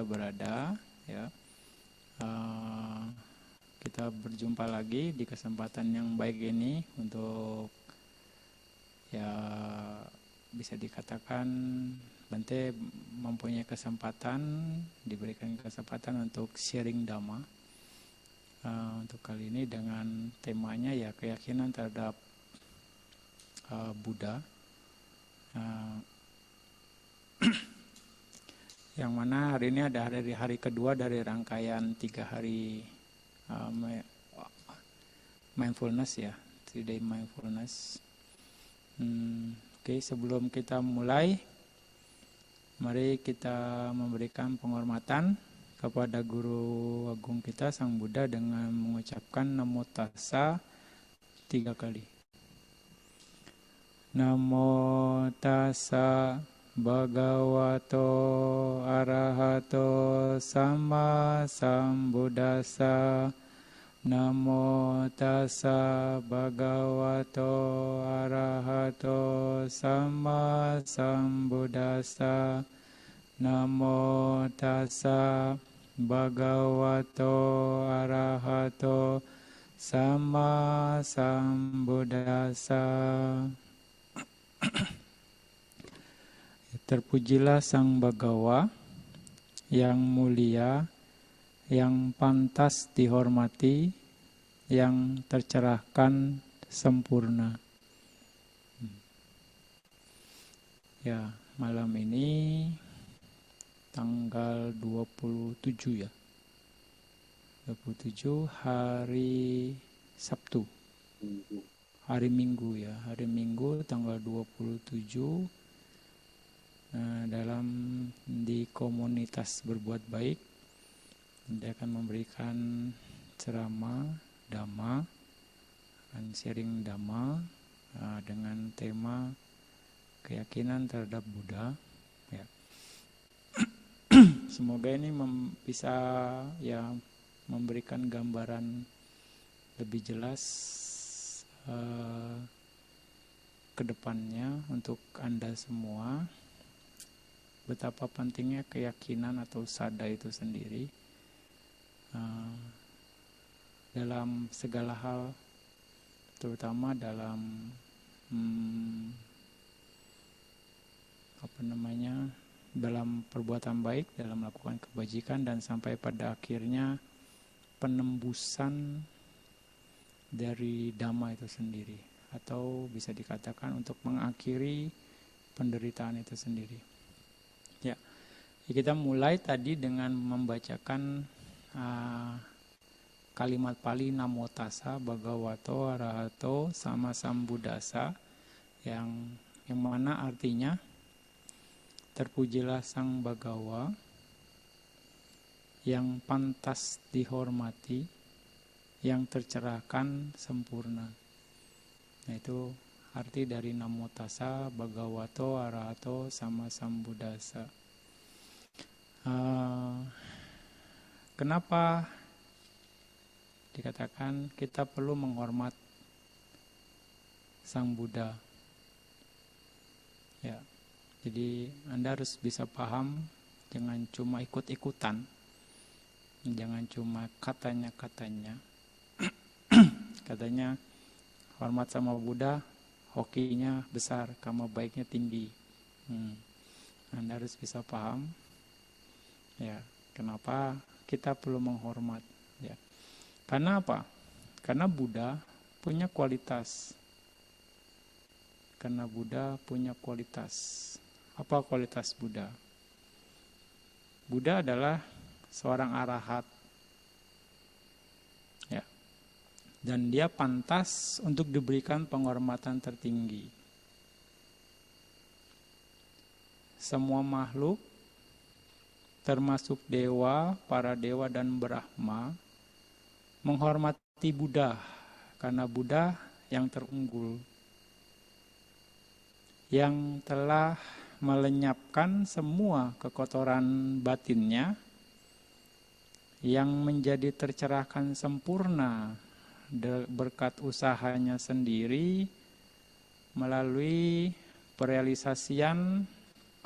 kita berada, ya. Kita berjumpa lagi di kesempatan yang baik ini untuk ya bisa dikatakan Bante mempunyai kesempatan, diberikan kesempatan untuk sharing Dhamma. Untuk kali ini dengan temanya ya keyakinan terhadap Buddha. Yang mana hari ini ada hari kedua dari rangkaian 3 hari mindfulness ya, 3-day mindfulness. Oke, sebelum kita mulai, mari kita memberikan penghormatan kepada Guru Agung kita Sang Buddha dengan mengucapkan Namo Tassa 3 kali. Namo Tassa Bhagavato Arahato Sama Sambuddhassa. Namo Tassa Bhagavato Arahato Sama Sambuddhassa. Namo Tassa Bhagavato Arahato Sama Sambuddhassa. Terpujilah Sang Bhagawa yang mulia, yang pantas dihormati, yang tercerahkan sempurna. Ya, malam ini tanggal 27 ya. 27 hari Sabtu. Hari Minggu ya, hari Minggu tanggal 27. Dalam di komunitas berbuat baik, dia akan memberikan ceramah Dhamma, akan sharing Dhamma dengan tema keyakinan terhadap Buddha. Ya. Semoga ini bisa ya memberikan gambaran lebih jelas ke depannya untuk Anda semua. Betapa pentingnya keyakinan atau sada itu sendiri dalam segala hal, terutama dalam dalam perbuatan baik, dalam melakukan kebajikan, dan sampai pada akhirnya penembusan dari Dhamma itu sendiri, atau bisa dikatakan untuk mengakhiri penderitaan itu sendiri. Ya, kita mulai tadi dengan membacakan kalimat Pali Namo Tassa Bhagavato Arahato Sama Sambuddhassa, yang mana artinya terpujilah Sang Bhagawa yang pantas dihormati, yang tercerahkan sempurna. Nah, itu arti dari Namo Tassa Bhagavato Arahato Sama Sambuddhassa. Kenapa dikatakan kita perlu menghormat Sang Buddha? Ya, jadi Anda harus bisa paham, jangan cuma ikut-ikutan, jangan cuma katanya-katanya. Katanya hormat sama Buddha, hokinya besar, karma baiknya tinggi. Anda harus bisa paham, ya, kenapa kita perlu menghormat. Ya. Karena apa? Karena Buddha punya kualitas. Karena Buddha punya kualitas. Apa kualitas Buddha? Buddha adalah seorang arahat. Ya. Dan dia pantas untuk diberikan penghormatan tertinggi. Semua makhluk, termasuk dewa, para dewa dan Brahma, menghormati Buddha karena Buddha yang terunggul, yang telah melenyapkan semua kekotoran batinnya, yang menjadi tercerahkan sempurna berkat usahanya sendiri melalui perealisasian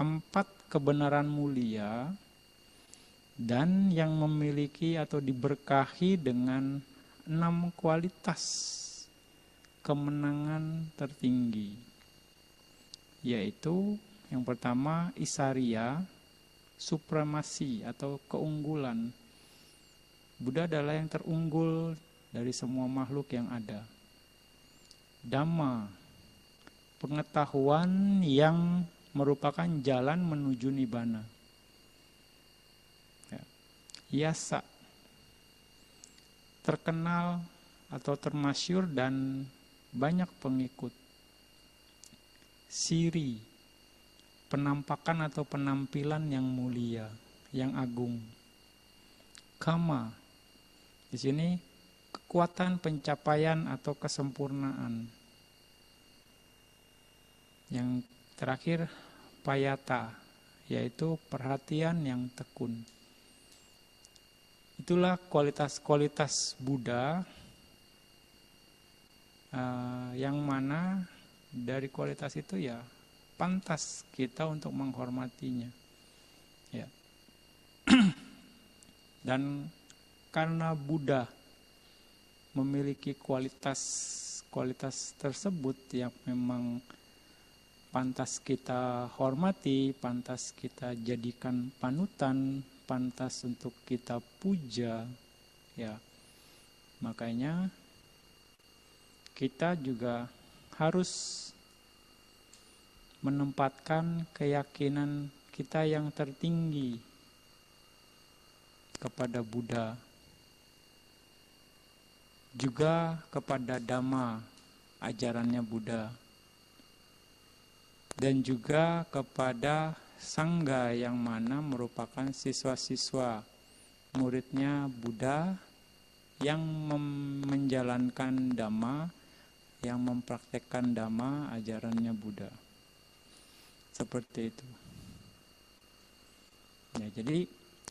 4 kebenaran mulia dan yang memiliki atau diberkahi dengan 6 kualitas kemenangan tertinggi, yaitu yang pertama Isaria, supremasi atau keunggulan. Buddha adalah yang terunggul dari semua makhluk yang ada. Dhamma, pengetahuan yang merupakan jalan menuju nibbana. Yasa, terkenal atau termasyur dan banyak pengikut. Siri, penampakan atau penampilan yang mulia, yang agung. Kama, di sini kekuatan pencapaian atau kesempurnaan. Yang terakhir payata, yaitu perhatian yang tekun. Itulah kualitas-kualitas Buddha, yang mana dari kualitas itu ya pantas kita untuk menghormatinya. Ya. Dan karena Buddha memiliki kualitas tersebut yang memang pantas kita hormati, pantas kita jadikan panutan, pantas untuk kita puja, ya. Makanya kita juga harus menempatkan keyakinan kita yang tertinggi kepada Buddha, juga kepada Dhamma, ajarannya Buddha, dan juga kepada Sangha yang mana merupakan siswa-siswa muridnya Buddha yang menjalankan Dhamma, yang mempraktekkan Dhamma, ajarannya Buddha. Seperti itu. Ya, jadi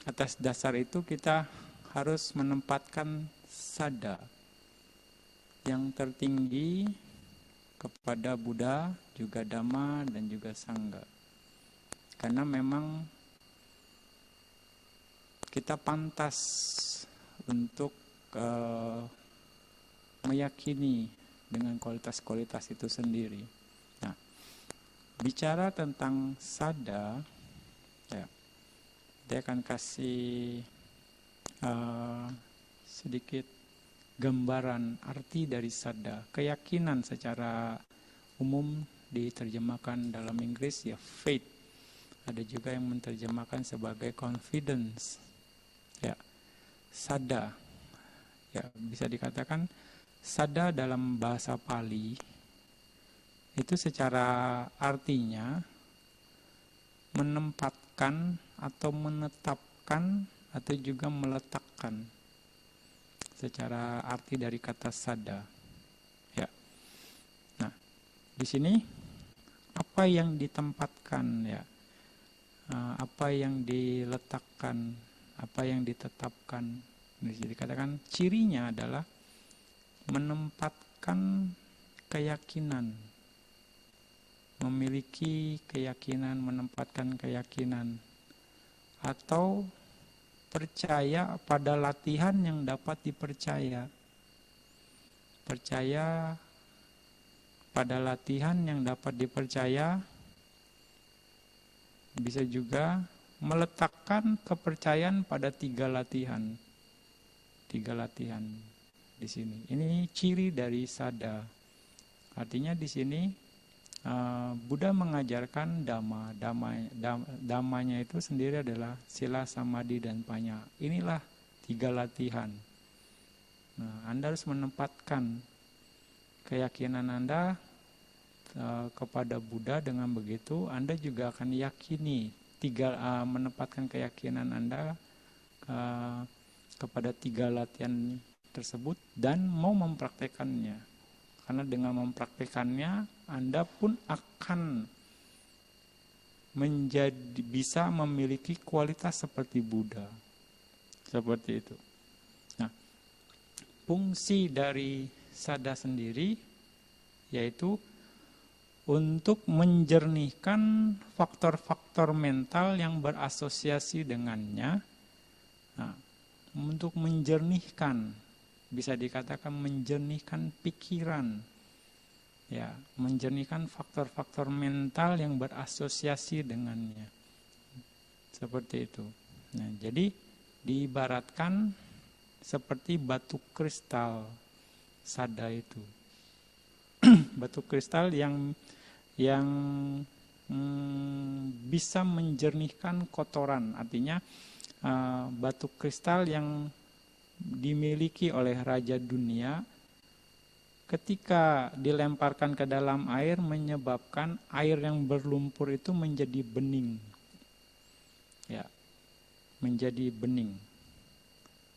atas dasar itu kita harus menempatkan sada yang tertinggi kepada Buddha, juga Dhamma, dan juga Sangha. Karena memang kita pantas untuk meyakini dengan kualitas-kualitas itu sendiri. Nah, bicara tentang sada, ya, saya akan kasih sedikit gambaran arti dari sada. Keyakinan secara umum diterjemahkan dalam Inggris ya faith. Ada juga yang menerjemahkan sebagai confidence. Ya, sada. Ya, bisa dikatakan sada dalam bahasa Pali itu secara artinya menempatkan atau menetapkan atau juga meletakkan. Secara arti dari kata sada. Ya. Nah, di sini apa yang ditempatkan, ya? Apa yang diletakkan, apa yang ditetapkan. Jadi dikatakan cirinya adalah menempatkan keyakinan, memiliki keyakinan, menempatkan keyakinan, atau percaya pada latihan yang dapat dipercaya. Percaya pada latihan yang dapat dipercaya. Bisa juga meletakkan kepercayaan pada 3 latihan. 3 latihan di sini. Ini ciri dari sada. Artinya di sini Buddha mengajarkan Dhamma. Dhammanya itu sendiri adalah sila, samadhi, dan panya. Inilah 3 latihan. Nah, Anda harus menempatkan keyakinan Anda kepada Buddha. Dengan begitu Anda juga akan yakini menempatkan keyakinan Anda kepada 3 latihan tersebut dan mau mempraktekannya. Karena dengan mempraktekannya Anda pun akan bisa memiliki kualitas seperti Buddha. Seperti itu. Nah, fungsi dari sada sendiri yaitu untuk menjernihkan faktor-faktor mental yang berasosiasi dengannya Nah, untuk menjernihkan, bisa dikatakan menjernihkan pikiran, ya, menjernihkan faktor-faktor mental yang berasosiasi dengannya, seperti itu. Nah, jadi diibaratkan seperti batu kristal sada itu. Batu kristal yang bisa menjernihkan kotoran. Artinya batu kristal yang dimiliki oleh raja dunia ketika dilemparkan ke dalam air menyebabkan air yang berlumpur itu menjadi bening. Ya, menjadi bening.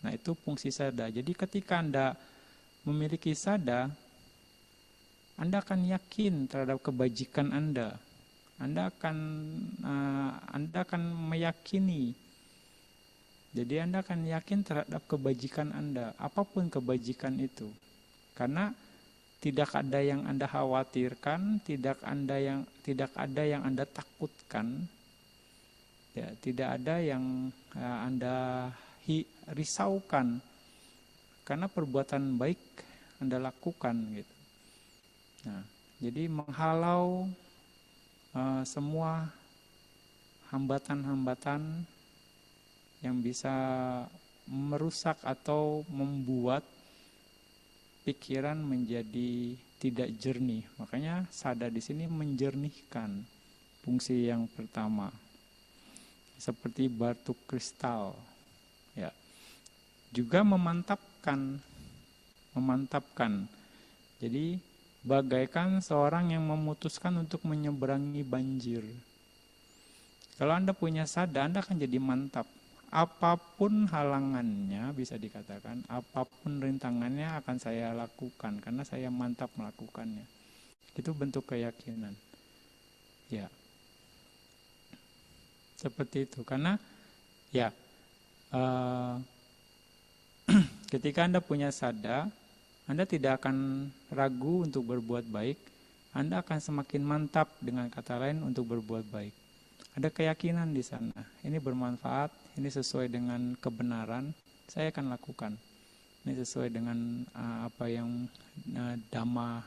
Nah, itu fungsi sada. Jadi ketika Anda memiliki sada, Anda akan yakin terhadap kebajikan Anda. Anda akan meyakini. Jadi Anda akan yakin terhadap kebajikan Anda, apapun kebajikan itu. Karena tidak ada yang Anda khawatirkan, tidak ada yang Anda takutkan. Ya, tidak ada yang Anda risaukan. Karena perbuatan baik Anda lakukan gitu. Nah, jadi menghalau semua hambatan-hambatan yang bisa merusak atau membuat pikiran menjadi tidak jernih. Makanya sada di sini menjernihkan, fungsi yang pertama. Seperti batu kristal, ya. Juga memantapkan. Jadi bagaikan seorang yang memutuskan untuk menyeberangi banjir. Kalau Anda punya sada, Anda akan jadi mantap. Apapun halangannya, bisa dikatakan, apapun rintangannya akan saya lakukan, karena saya mantap melakukannya. Itu bentuk keyakinan. Ya. Seperti itu. Karena, ya, ketika Anda punya sada, Anda tidak akan ragu untuk berbuat baik, Anda akan semakin mantap, dengan kata lain, untuk berbuat baik. Ada keyakinan di sana, ini bermanfaat, ini sesuai dengan kebenaran, saya akan lakukan. Ini sesuai dengan apa yang Dhamma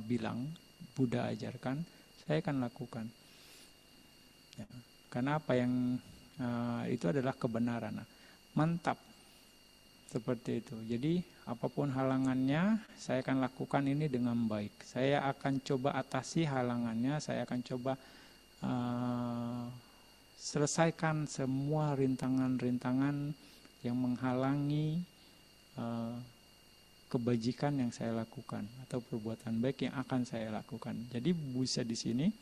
bilang, Buddha ajarkan, saya akan lakukan. Ya, karena apa yang itu adalah kebenaran. Mantap. Seperti itu. Jadi apapun halangannya, saya akan lakukan ini dengan baik. Saya akan coba atasi halangannya, saya akan coba selesaikan semua rintangan-rintangan yang menghalangi kebajikan yang saya lakukan atau perbuatan baik yang akan saya lakukan. Jadi bisa di sini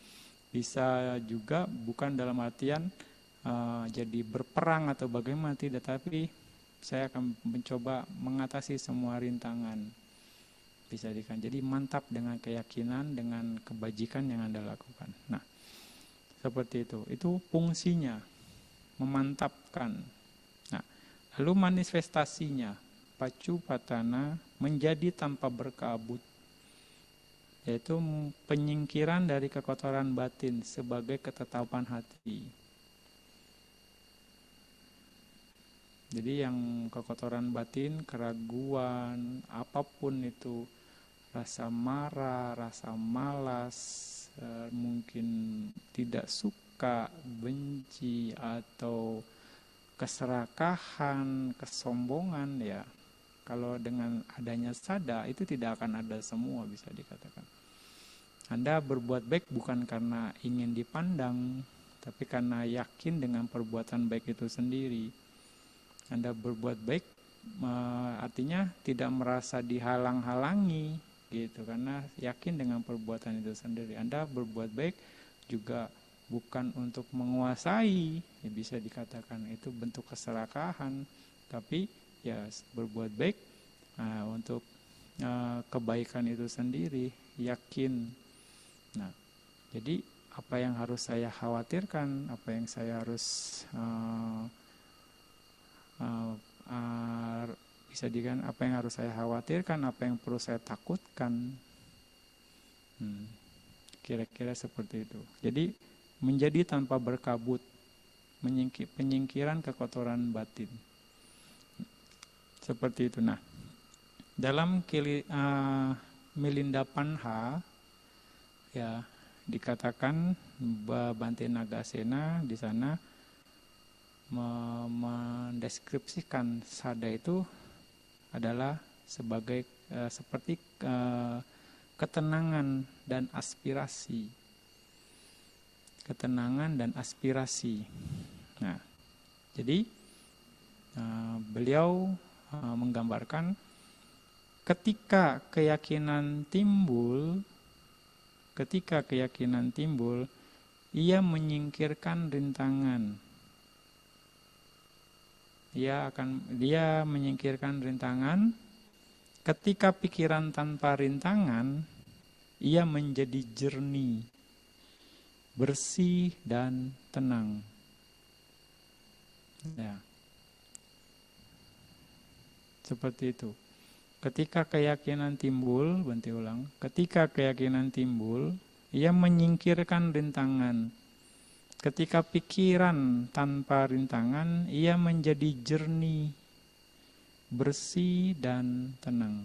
bisa juga bukan dalam artian jadi berperang atau bagaimana, tidak, tapi saya akan mencoba mengatasi semua rintangan. Bisa dikatakan. Jadi mantap dengan keyakinan, dengan kebajikan yang Anda lakukan. Nah, seperti itu. Itu fungsinya, memantapkan. Nah, lalu manifestasinya, pacupatana, menjadi tanpa berkabut, yaitu penyingkiran dari kekotoran batin sebagai ketetapan hati. Jadi yang kekotoran batin, keraguan, apapun itu, rasa marah, rasa malas, mungkin tidak suka, benci, atau keserakahan, kesombongan, ya. Kalau dengan adanya sada, itu tidak akan ada semua, bisa dikatakan. Anda berbuat baik bukan karena ingin dipandang, tapi karena yakin dengan perbuatan baik itu sendiri. Anda berbuat baik artinya tidak merasa dihalang-halangi gitu, karena yakin dengan perbuatan itu sendiri. Anda berbuat baik juga bukan untuk menguasai, ya bisa dikatakan itu bentuk keserakahan, tapi ya berbuat baik untuk kebaikan itu sendiri, yakin. Nah, jadi apa yang harus saya khawatirkan, apa yang saya harus bisa dikatakan, apa yang harus saya khawatirkan, apa yang perlu saya takutkan, kira-kira seperti itu. Jadi menjadi tanpa berkabut, penyingkiran kekotoran batin. Seperti itu. Nah, dalam Milinda Panha ya dikatakan Bhante Nagasena di sana mendeskripsikan sada itu adalah sebagai seperti ketenangan dan aspirasi. Ketenangan dan aspirasi. Nah, jadi beliau menggambarkan ketika keyakinan timbul, ia menyingkirkan rintangan. Dia menyingkirkan rintangan. Ketika pikiran tanpa rintangan, ia menjadi jernih, bersih dan tenang. Ya. Seperti itu. Ketika keyakinan timbul, Bante ulang, ketika keyakinan timbul, ia menyingkirkan rintangan. Ketika pikiran tanpa rintangan, ia menjadi jernih, bersih dan tenang.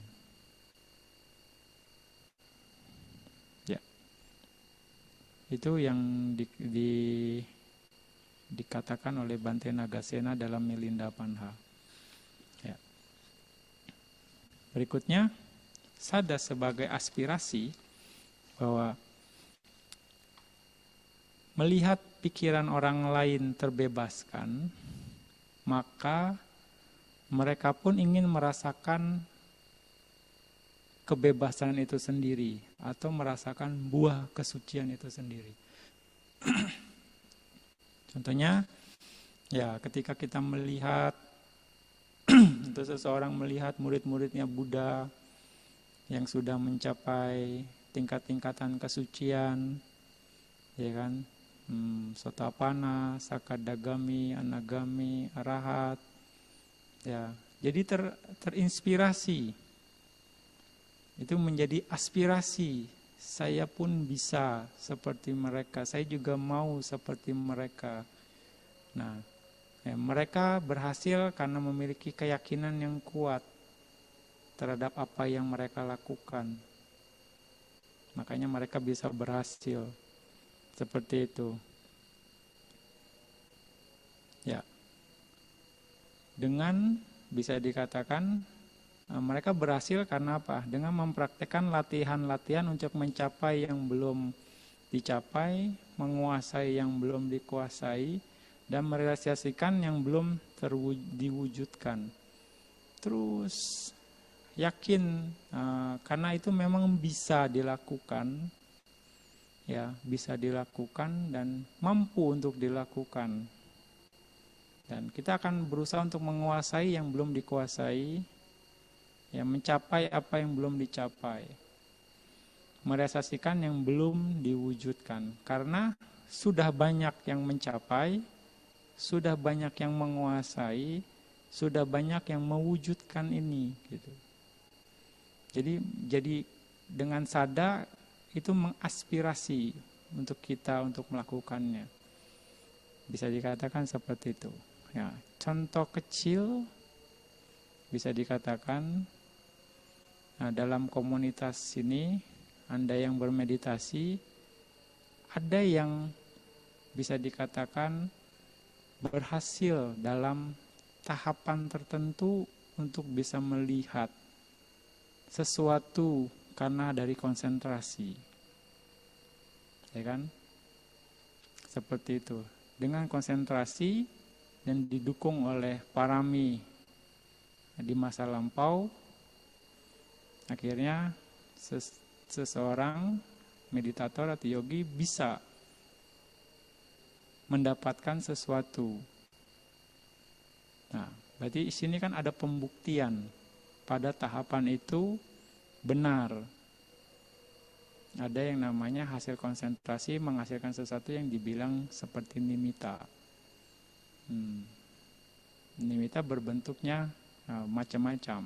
Ya. Itu yang dikatakan oleh Bhante Nagasena dalam Milinda Panha. Ya. Berikutnya, sada sebagai aspirasi bahwa melihat pikiran orang lain terbebaskan, maka mereka pun ingin merasakan kebebasan itu sendiri atau merasakan buah kesucian itu sendiri. Contohnya, ya ketika kita melihat atau seseorang melihat murid-muridnya Buddha yang sudah mencapai tingkat-tingkatan kesucian, ya kan, Sotapanna, Sakadagami, Anagami, Arahat, ya, jadi terinspirasi. Itu menjadi aspirasi. Saya pun bisa seperti mereka. Saya juga mau seperti mereka. Nah, mereka berhasil karena memiliki keyakinan yang kuat terhadap apa yang mereka lakukan. Makanya mereka bisa berhasil. Seperti itu. Ya. Dengan bisa dikatakan mereka berhasil karena apa? Dengan mempraktekkan latihan-latihan untuk mencapai yang belum dicapai, menguasai yang belum dikuasai, dan merealisasikan yang belum diwujudkan. Terus yakin karena itu memang bisa dilakukan, ya bisa dilakukan dan mampu untuk dilakukan. Dan kita akan berusaha untuk menguasai yang belum dikuasai, ya mencapai apa yang belum dicapai, merealisasikan yang belum diwujudkan. Karena sudah banyak yang mencapai, sudah banyak yang menguasai, sudah banyak yang mewujudkan ini, gitu. Jadi dengan sada itu mengaspirasi untuk kita untuk melakukannya. Bisa dikatakan seperti itu. Ya, contoh kecil bisa dikatakan dalam komunitas ini, Anda yang bermeditasi, ada yang bisa dikatakan berhasil dalam tahapan tertentu untuk bisa melihat sesuatu karena dari konsentrasi. Ya kan? Seperti itu. Dengan konsentrasi dan didukung oleh parami di masa lampau, akhirnya seseorang meditator atau yogi bisa mendapatkan sesuatu. Nah, berarti di sini kan ada pembuktian pada tahapan itu benar. Ada yang namanya hasil konsentrasi menghasilkan sesuatu yang dibilang seperti nimitta. Nimitta berbentuknya macam-macam.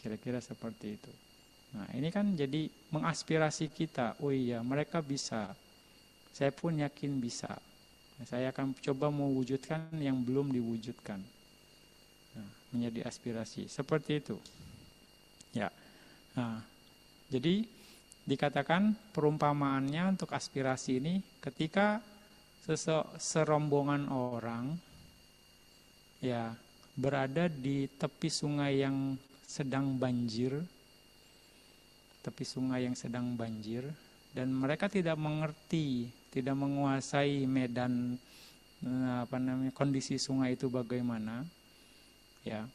Kira-kira seperti itu. Nah, ini kan jadi mengaspirasi kita. Oh iya, mereka bisa. Saya pun yakin bisa. Saya akan coba mewujudkan yang belum diwujudkan. menjadi aspirasi. Seperti itu. Ya. Nah, jadi dikatakan perumpamaannya untuk aspirasi ini ketika serombongan orang ya berada di tepi sungai yang sedang banjir, dan mereka tidak mengerti, tidak menguasai medan kondisi sungai itu bagaimana, ya.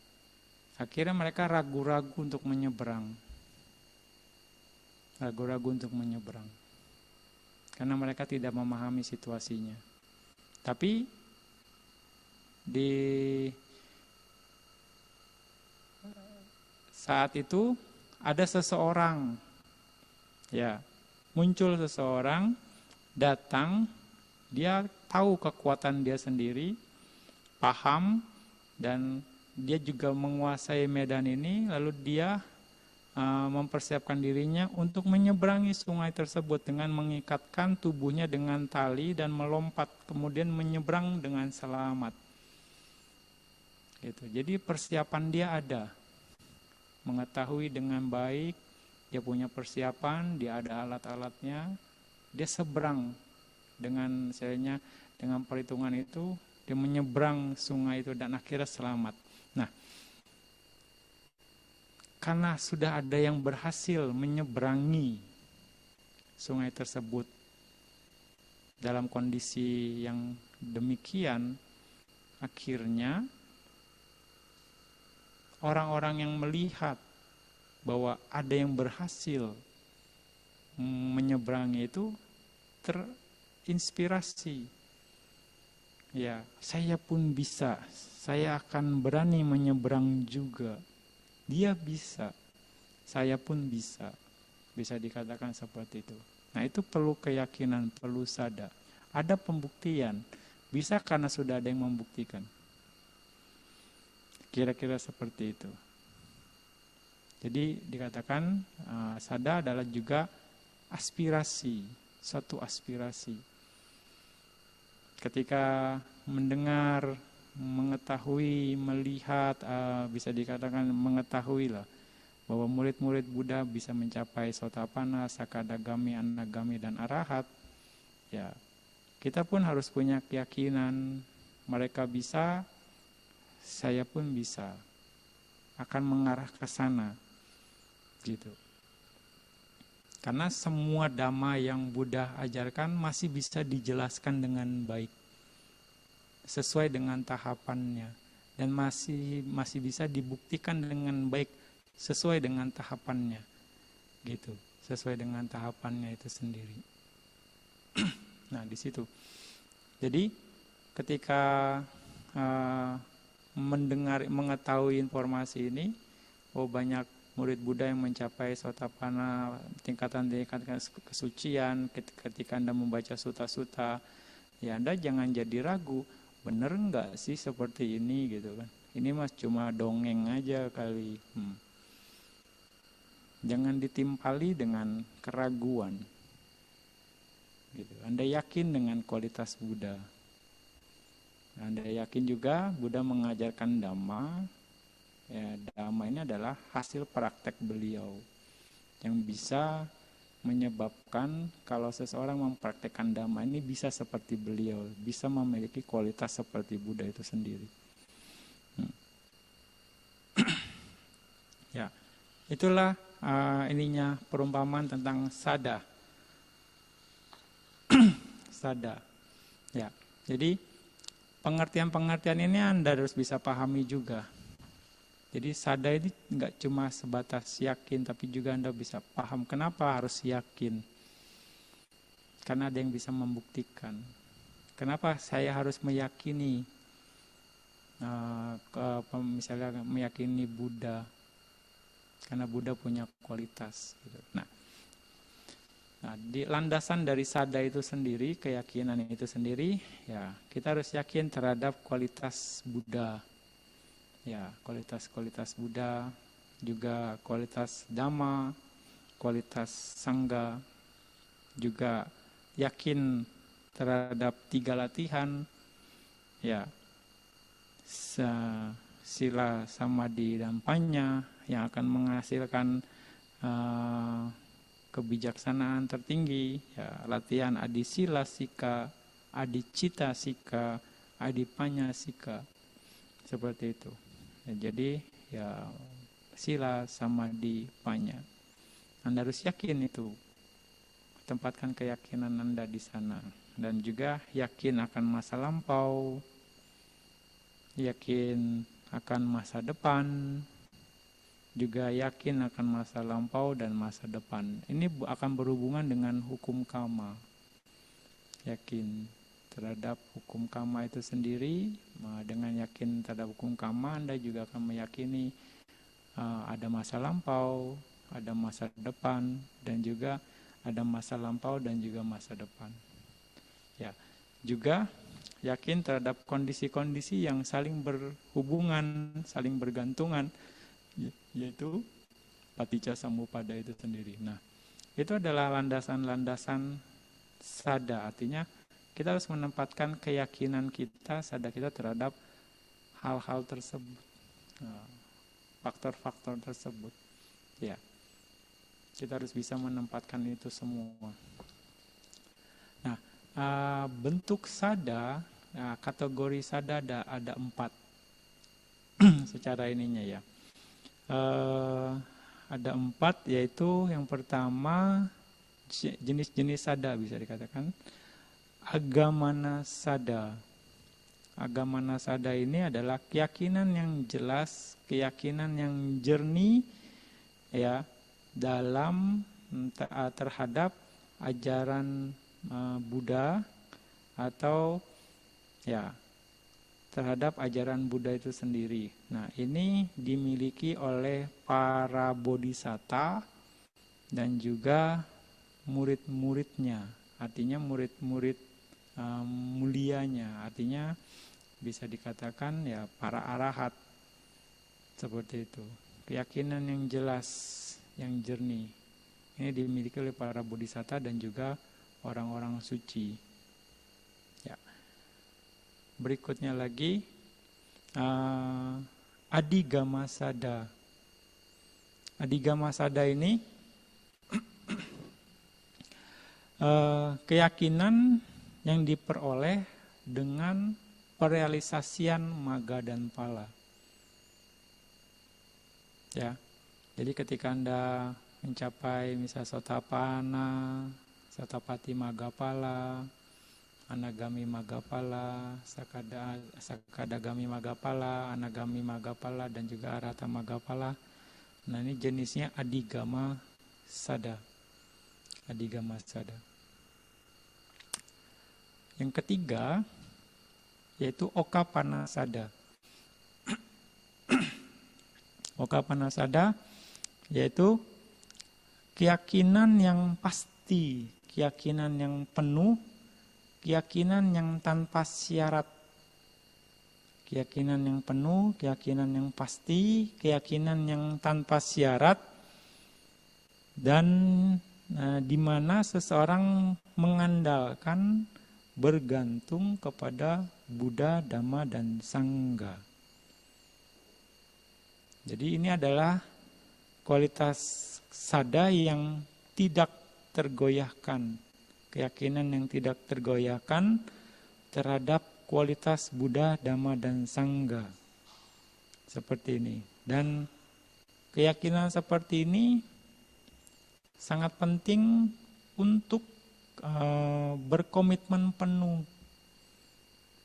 Akhirnya mereka ragu-ragu untuk menyeberang. Karena mereka tidak memahami situasinya. Tapi di saat itu ada seseorang, ya, muncul seseorang, datang, dia tahu kekuatan dia sendiri, paham, dan dia juga menguasai medan ini, lalu dia mempersiapkan dirinya untuk menyeberangi sungai tersebut dengan mengikatkan tubuhnya dengan tali dan melompat, kemudian menyeberang dengan selamat. Gitu. Jadi persiapan dia ada, mengetahui dengan baik, dia punya persiapan, dia ada alat-alatnya, dia seberang dengan perhitungan itu, dia menyeberang sungai itu dan akhirnya selamat. Nah, karena sudah ada yang berhasil menyeberangi sungai tersebut dalam kondisi yang demikian, akhirnya orang-orang yang melihat bahwa ada yang berhasil menyeberangi itu terinspirasi. Ya, saya pun bisa, saya akan berani menyeberang juga. Dia bisa, saya pun bisa. Bisa dikatakan seperti itu. Nah, itu perlu keyakinan, perlu sadar. Ada pembuktian. Bisa karena sudah ada yang membuktikan. Kira-kira seperti itu. Jadi dikatakan sadar adalah juga aspirasi, suatu aspirasi. Ketika mendengar, mengetahui, melihat, bisa dikatakan mengetahui lah bahwa murid-murid Buddha bisa mencapai Sotapanna, Sakadagami, Anagami, dan Arahat. Ya, kita pun harus punya keyakinan mereka bisa, saya pun bisa, akan mengarah ke sana, gitu. Karena semua dhamma yang Buddha ajarkan masih bisa dijelaskan dengan baik, sesuai dengan tahapannya, dan masih bisa dibuktikan dengan baik sesuai dengan tahapannya, gitu, sesuai dengan tahapannya itu sendiri. Nah, di situ. Jadi ketika mengetahui informasi ini, banyak murid Buddha yang mencapai Sotapanna, tingkatan-tingkatan kesucian, ketika Anda membaca sutta-sutta, ya Anda jangan jadi ragu, bener enggak sih seperti ini, gitu kan. Ini mas cuma dongeng aja kali. Jangan ditimpali dengan keraguan. Gitu. Anda yakin dengan kualitas Buddha. Anda yakin juga Buddha mengajarkan Dhamma. Ya, Dhamma ini adalah hasil praktek beliau yang bisa menyebabkan kalau seseorang mempraktekkan Dhamma ini bisa seperti beliau, bisa memiliki kualitas seperti Buddha itu sendiri. Ya, itulah ininya perumpamaan tentang sada. Sada. Ya, jadi pengertian-pengertian ini Anda harus bisa pahami juga. Jadi sada ini nggak cuma sebatas yakin, tapi juga Anda bisa paham kenapa harus yakin. Karena ada yang bisa membuktikan. Kenapa saya harus meyakini, misalnya meyakini Buddha. Karena Buddha punya kualitas. Gitu. Nah, di landasan dari sada itu sendiri, keyakinan itu sendiri, ya kita harus yakin terhadap kualitas Buddha. Ya, kualitas Buddha, juga kualitas Dhamma, kualitas Sangha, juga yakin terhadap 3 latihan, ya, sila samadhi dan panya yang akan menghasilkan kebijaksanaan tertinggi, ya, latihan adisila sika, adicita sika, adipanya sika, seperti itu. Ya, jadi ya sila samadhi panya. Anda harus yakin itu. Tempatkan keyakinan Anda di sana. Dan juga yakin akan masa lampau, yakin akan masa depan, juga yakin akan masa lampau dan masa depan. Ini akan berhubungan dengan hukum karma. Yakin terhadap hukum karma itu sendiri. Dengan yakin terhadap hukum karma, Anda juga akan meyakini ada masa lampau, ada masa depan, dan juga ada masa lampau dan juga masa depan. Ya, juga yakin terhadap kondisi-kondisi yang saling berhubungan, saling bergantungan, yaitu paticca samuppada itu sendiri. Nah, itu adalah landasan-landasan sada, artinya kita harus menempatkan keyakinan kita, sada kita terhadap hal-hal tersebut, faktor-faktor tersebut. Ya, kita harus bisa menempatkan itu semua. Nah, bentuk sada, kategori sada ada 4 secara ininya ya. Ada 4, yaitu yang pertama jenis-jenis sada bisa dikatakan agamana sada. Agamana sada ini adalah keyakinan yang jelas, keyakinan yang jernih ya dalam terhadap ajaran Buddha atau ya terhadap ajaran Buddha itu sendiri. Nah, ini dimiliki oleh para bodhisatta dan juga murid-muridnya. Artinya murid-murid mulianya. Artinya bisa dikatakan ya para arahat. Seperti itu. Keyakinan yang jelas, yang jernih. Ini dimiliki oleh para bodhisatta dan juga orang-orang suci. Ya. Berikutnya lagi Adhigama sada. Adhigama sada ini keyakinan yang diperoleh dengan perealisasian magga dan pala. Ya. Jadi ketika Anda mencapai misal Sotapanna, Sotapati Maggapala, Anagami Maggapala, Sakadagami Maggapala, Anagami Maggapala, dan juga Arhata Maggapala. Nah, ini jenisnya Adhigama sada. Adhigama sada. Yang ketiga yaitu Okapanna sada. Okapanna sada yaitu keyakinan yang pasti, keyakinan yang penuh, keyakinan yang tanpa syarat. Keyakinan yang penuh, keyakinan yang pasti, keyakinan yang tanpa syarat, dan di mana seseorang mengandalkan, bergantung kepada Buddha, Dhamma, dan Sangha. Jadi ini adalah kualitas sada yang tidak tergoyahkan. Keyakinan yang tidak tergoyahkan terhadap kualitas Buddha, Dhamma, dan Sangha. Seperti ini. Dan keyakinan seperti ini sangat penting untuk berkomitmen penuh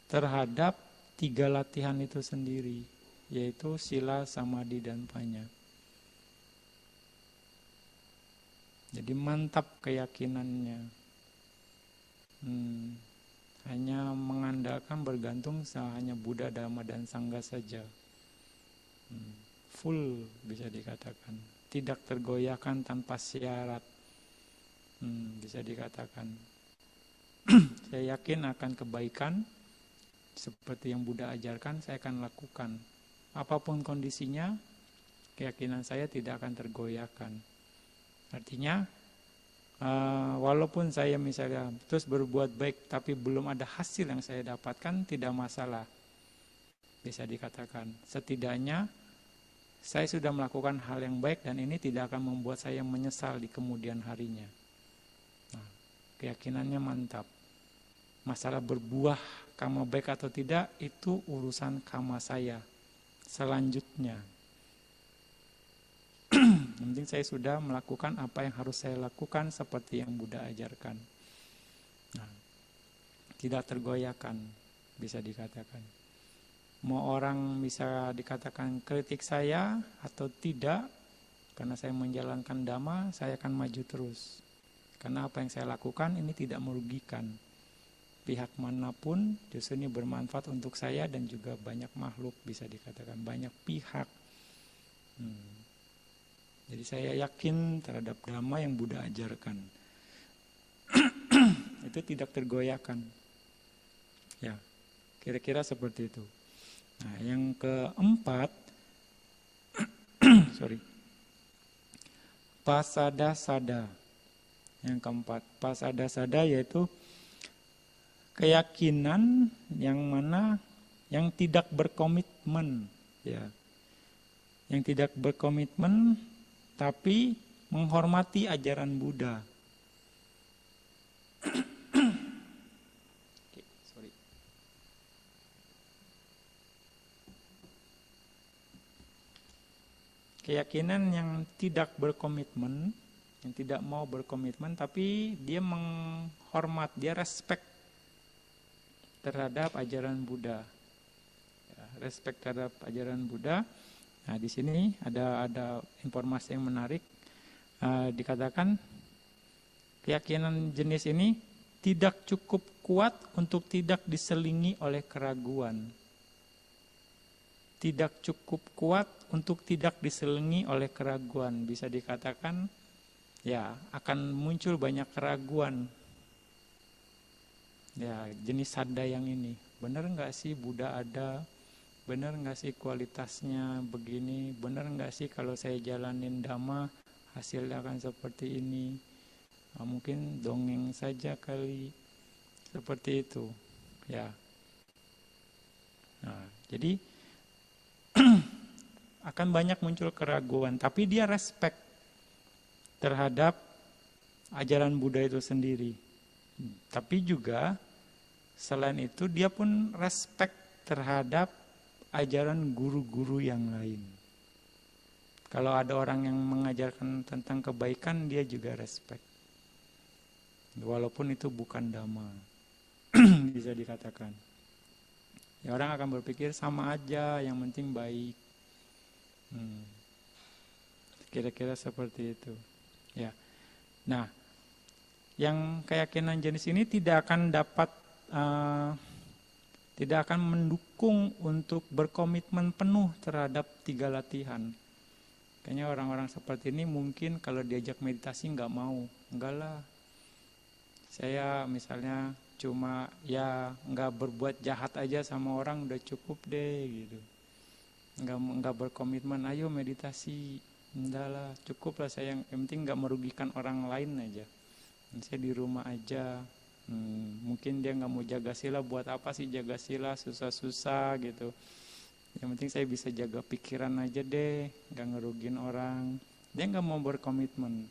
terhadap 3 latihan itu sendiri, yaitu sila, samadhi, dan panya. Jadi mantap keyakinannya. Hanya mengandalkan, bergantung hanya Buddha, Dhamma, dan Sangha saja. Full bisa dikatakan. Tidak tergoyahkan tanpa syarat. Bisa dikatakan. Saya yakin akan kebaikan seperti yang Buddha ajarkan, saya akan lakukan. Apapun kondisinya, keyakinan saya tidak akan tergoyahkan. Artinya, walaupun saya misalnya terus berbuat baik tapi belum ada hasil yang saya dapatkan, tidak masalah. bisa dikatakan. Setidaknya saya sudah melakukan hal yang baik dan ini tidak akan membuat saya menyesal di kemudian harinya. Nah, keyakinannya mantap. Masalah berbuah karma baik atau tidak itu urusan karma saya selanjutnya. Yang penting saya sudah melakukan apa yang harus saya lakukan seperti yang Buddha ajarkan. Nah, tidak tergoyahkan, bisa dikatakan. Mau orang bisa dikatakan kritik saya atau tidak, karena saya menjalankan Dhamma, saya akan maju terus. Karena apa yang saya lakukan ini tidak merugikan pihak manapun, justru ini bermanfaat untuk saya dan juga banyak makhluk, bisa dikatakan banyak pihak. Jadi saya yakin terhadap Dhamma yang Buddha ajarkan. Itu tidak tergoyahkan. Ya, kira-kira seperti itu. Nah, yang keempat, pasada-sada. Yang keempat, pasada-sada yaitu keyakinan yang mana yang tidak berkomitmen, ya. Yang tidak berkomitmen tapi menghormati ajaran Buddha. Keyakinan yang tidak berkomitmen, yang tidak mau berkomitmen, tapi dia menghormat, dia respect terhadap ajaran Buddha. Ya, respect terhadap ajaran Buddha. Nah, di sini ada informasi yang menarik. Dikatakan keyakinan jenis ini tidak cukup kuat untuk tidak diselingi oleh keraguan. Tidak cukup kuat untuk tidak diselingi oleh keraguan. Bisa dikatakan ya akan muncul banyak keraguan. Ya, jenis sada yang ini. Benar enggak sih Buddha ada? Benar nggak sih kualitasnya begini? Benar nggak sih kalau saya jalanin Dhamma hasilnya akan seperti ini? Mungkin dongeng saja kali, seperti itu, ya. Nah, jadi akan banyak muncul keraguan, tapi dia respect terhadap ajaran Buddha itu sendiri. Tapi juga selain itu dia pun respect terhadap ajaran guru-guru yang lain. Kalau ada orang yang mengajarkan tentang kebaikan, dia juga respect. Walaupun itu bukan Dhamma. Bisa dikatakan. Ya, orang akan berpikir sama aja, yang penting baik. Kira-kira seperti itu. Ya. Nah, yang keyakinan jenis ini tidak akan dapat tidak akan mendukung untuk berkomitmen penuh terhadap 3 latihan. Kayaknya orang-orang seperti ini mungkin kalau diajak meditasi nggak mau. Enggak lah, saya misalnya cuma ya nggak berbuat jahat aja sama orang udah cukup deh gitu. Nggak berkomitmen, ayo meditasi. Enggak lah, cukup lah saya, yang penting nggak merugikan orang lain aja. Saya di rumah aja. Mungkin dia nggak mau jaga sila, buat apa sih jaga sila, susah-susah gitu. Yang penting saya bisa jaga pikiran aja deh, nggak ngerugin orang. Dia nggak mau berkomitmen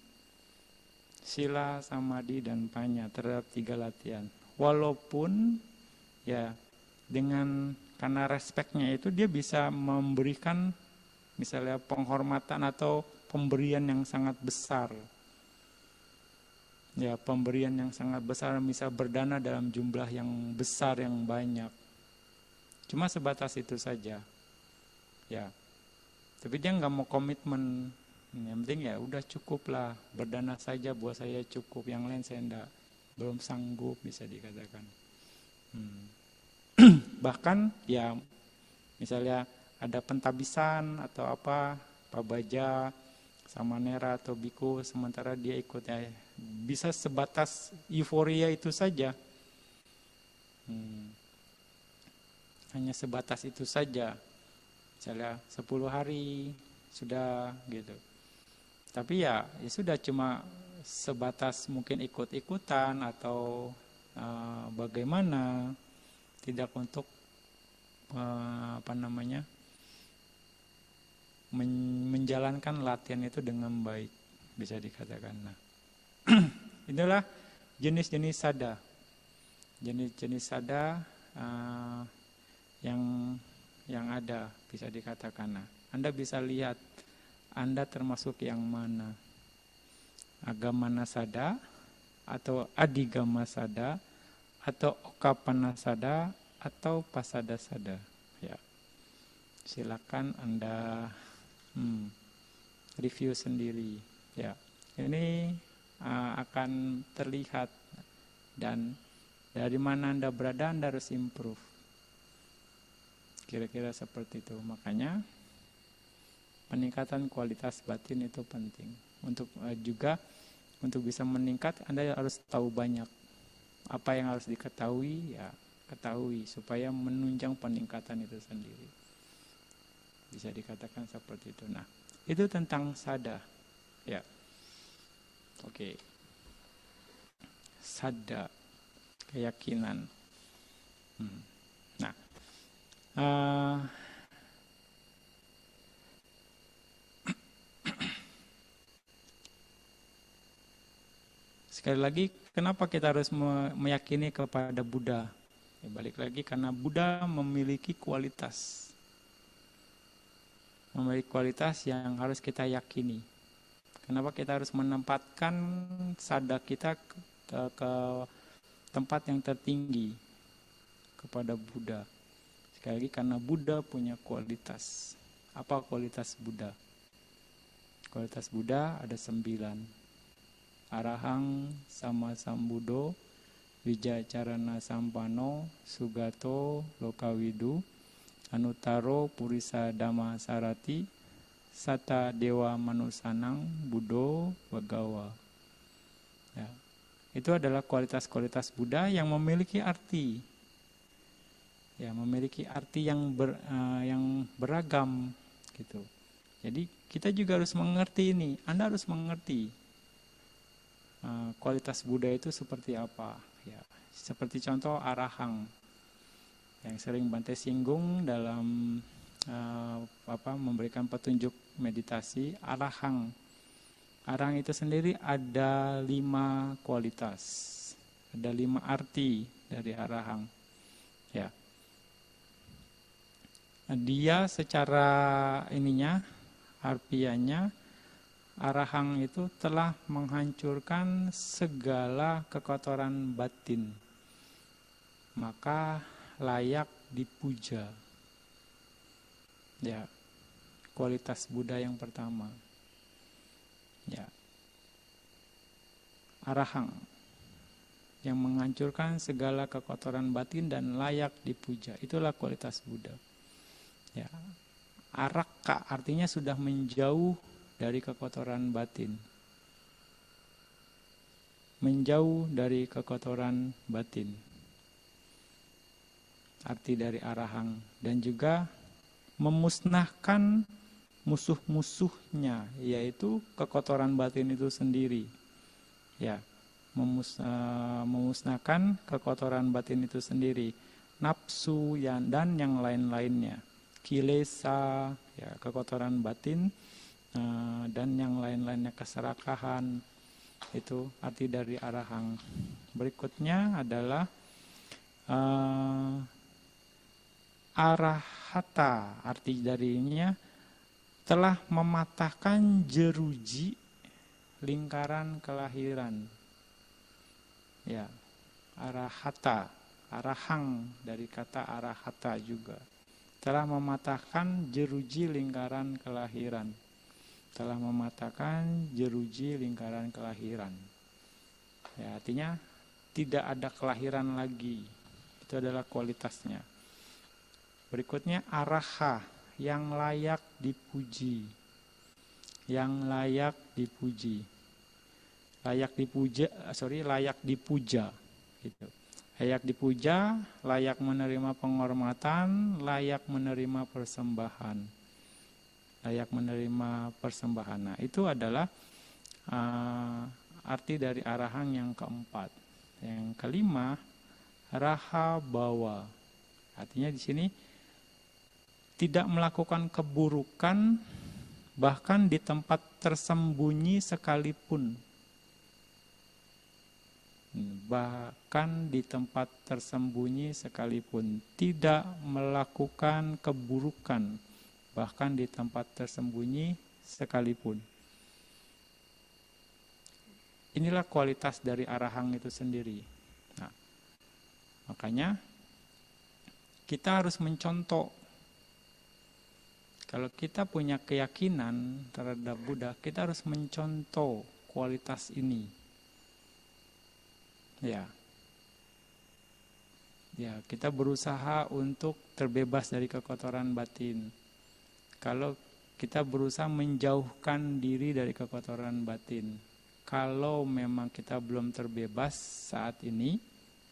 sila, samadhi, dan panya terhadap 3 latihan. Walaupun ya dengan karena respeknya itu dia bisa memberikan misalnya penghormatan atau pemberian yang sangat besar. Ya, pemberian yang sangat besar, misal berdana dalam jumlah yang besar, yang banyak. Cuma sebatas itu saja. Ya. Tapi dia nggak mau komitmen. Yang penting ya udah cukup lah, berdana saja buat saya cukup, yang lain saya belum sanggup, bisa dikatakan. Bahkan ya misalnya ada pentabisan atau apa, pabaja, samanera atau biku, sementara dia ikut ya, bisa sebatas euforia itu saja. Hanya sebatas itu saja. Misalnya 10 hari sudah gitu. Tapi ya sudah, cuma sebatas mungkin ikut-ikutan atau bagaimana, tidak untuk menjalankan latihan itu dengan baik, bisa dikatakan. Nah, inilah jenis-jenis sada. Jenis-jenis sada yang ada, bisa dikatakan. Nah, Anda bisa lihat Anda termasuk yang mana. Agamana sada atau adigama sada atau okapana sada atau pasada sada. Ya. Silakan Anda review sendiri. Ya. Ini akan terlihat, dan dari mana Anda berada Anda harus improve. Kira-kira seperti itu. Makanya peningkatan kualitas batin itu penting. Untuk juga untuk bisa meningkat Anda harus tahu banyak. Apa yang harus diketahui, ya ketahui supaya menunjang peningkatan itu sendiri. Bisa dikatakan seperti itu. Nah, itu tentang sada. Ya. Oke. Sada, keyakinan. Nah, sekali lagi, kenapa kita harus meyakini kepada Buddha? Ya, balik lagi karena Buddha memiliki kualitas. Memiliki kualitas yang harus kita yakini. Kenapa kita harus menempatkan sada kita ke tempat yang tertinggi kepada Buddha? Sekali lagi karena Buddha punya kualitas. Apa kualitas Buddha? Kualitas Buddha ada 9. Arahang sama sambudo, wijacarana sampano, sugato, lokawidu, anutaro purisa dhamma sarati, sata dewa manusanang, budo, bagawa. Ya. Itu adalah kualitas-kualitas Buddha yang memiliki arti. Ya, memiliki arti yang beragam gitu. Jadi kita juga harus mengerti ini. Anda harus mengerti kualitas Buddha itu seperti apa. Ya, seperti contoh arahang yang sering Bante singgung dalam memberikan petunjuk meditasi. Arahang itu sendiri ada 5 kualitas, ada 5 arti dari arahang. Ya, dia secara harfiahnya, arahang itu telah menghancurkan segala kekotoran batin, maka layak dipuja. Ya, kualitas Buddha yang pertama. Ya, arahang yang menghancurkan segala kekotoran batin dan layak dipuja. Itulah kualitas Buddha. Ya, araka artinya sudah menjauh dari kekotoran batin. Menjauh dari kekotoran batin. Arti dari arahang. Dan juga memusnahkan musuh-musuhnya, yaitu kekotoran batin itu sendiri. Ya, memusnahkan kekotoran batin itu sendiri. Nafsu dan yang lain-lainnya. Kilesa, ya, kekotoran batin, dan yang lain-lainnya, keserakahan. Itu arti dari arahang. Berikutnya adalah arahata. Arti darinya telah mematahkan jeruji lingkaran kelahiran. Ya, arahata, arahang dari kata arahata juga. Telah mematahkan jeruji lingkaran kelahiran. Telah mematahkan jeruji lingkaran kelahiran. Ya, artinya tidak ada kelahiran lagi. Itu adalah kualitasnya. Berikutnya araha, yang layak dipuji. Yang layak dipuji. Layak dipuja. Gitu. Layak dipuja, layak menerima penghormatan, layak menerima persembahan. Layak menerima persembahan. Nah, itu adalah arti dari arahang yang keempat. Yang kelima, raha bawa. Artinya di sini tidak melakukan keburukan bahkan di tempat tersembunyi sekalipun. Bahkan di tempat tersembunyi sekalipun, tidak melakukan keburukan bahkan di tempat tersembunyi sekalipun. Inilah kualitas dari arahang itu sendiri. Nah, makanya kita harus mencontoh. Kalau kita punya keyakinan terhadap Buddha, kita harus mencontoh kualitas ini. Ya, kita berusaha untuk terbebas dari kekotoran batin. Kalau kita berusaha menjauhkan diri dari kekotoran batin. Kalau memang kita belum terbebas saat ini,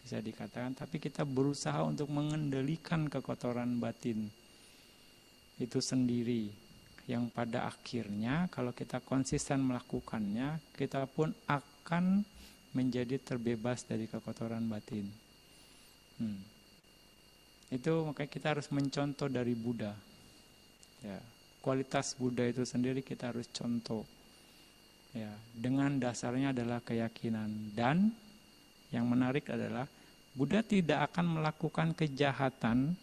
bisa dikatakan, tapi kita berusaha untuk mengendalikan kekotoran batin itu sendiri. Yang pada akhirnya kalau kita konsisten melakukannya, kita pun akan menjadi terbebas dari kekotoran batin. Itu makanya kita harus mencontoh dari Buddha. Ya, kualitas Buddha itu sendiri kita harus contoh. Ya, dengan dasarnya adalah keyakinan. Dan yang menarik adalah Buddha tidak akan melakukan kejahatan,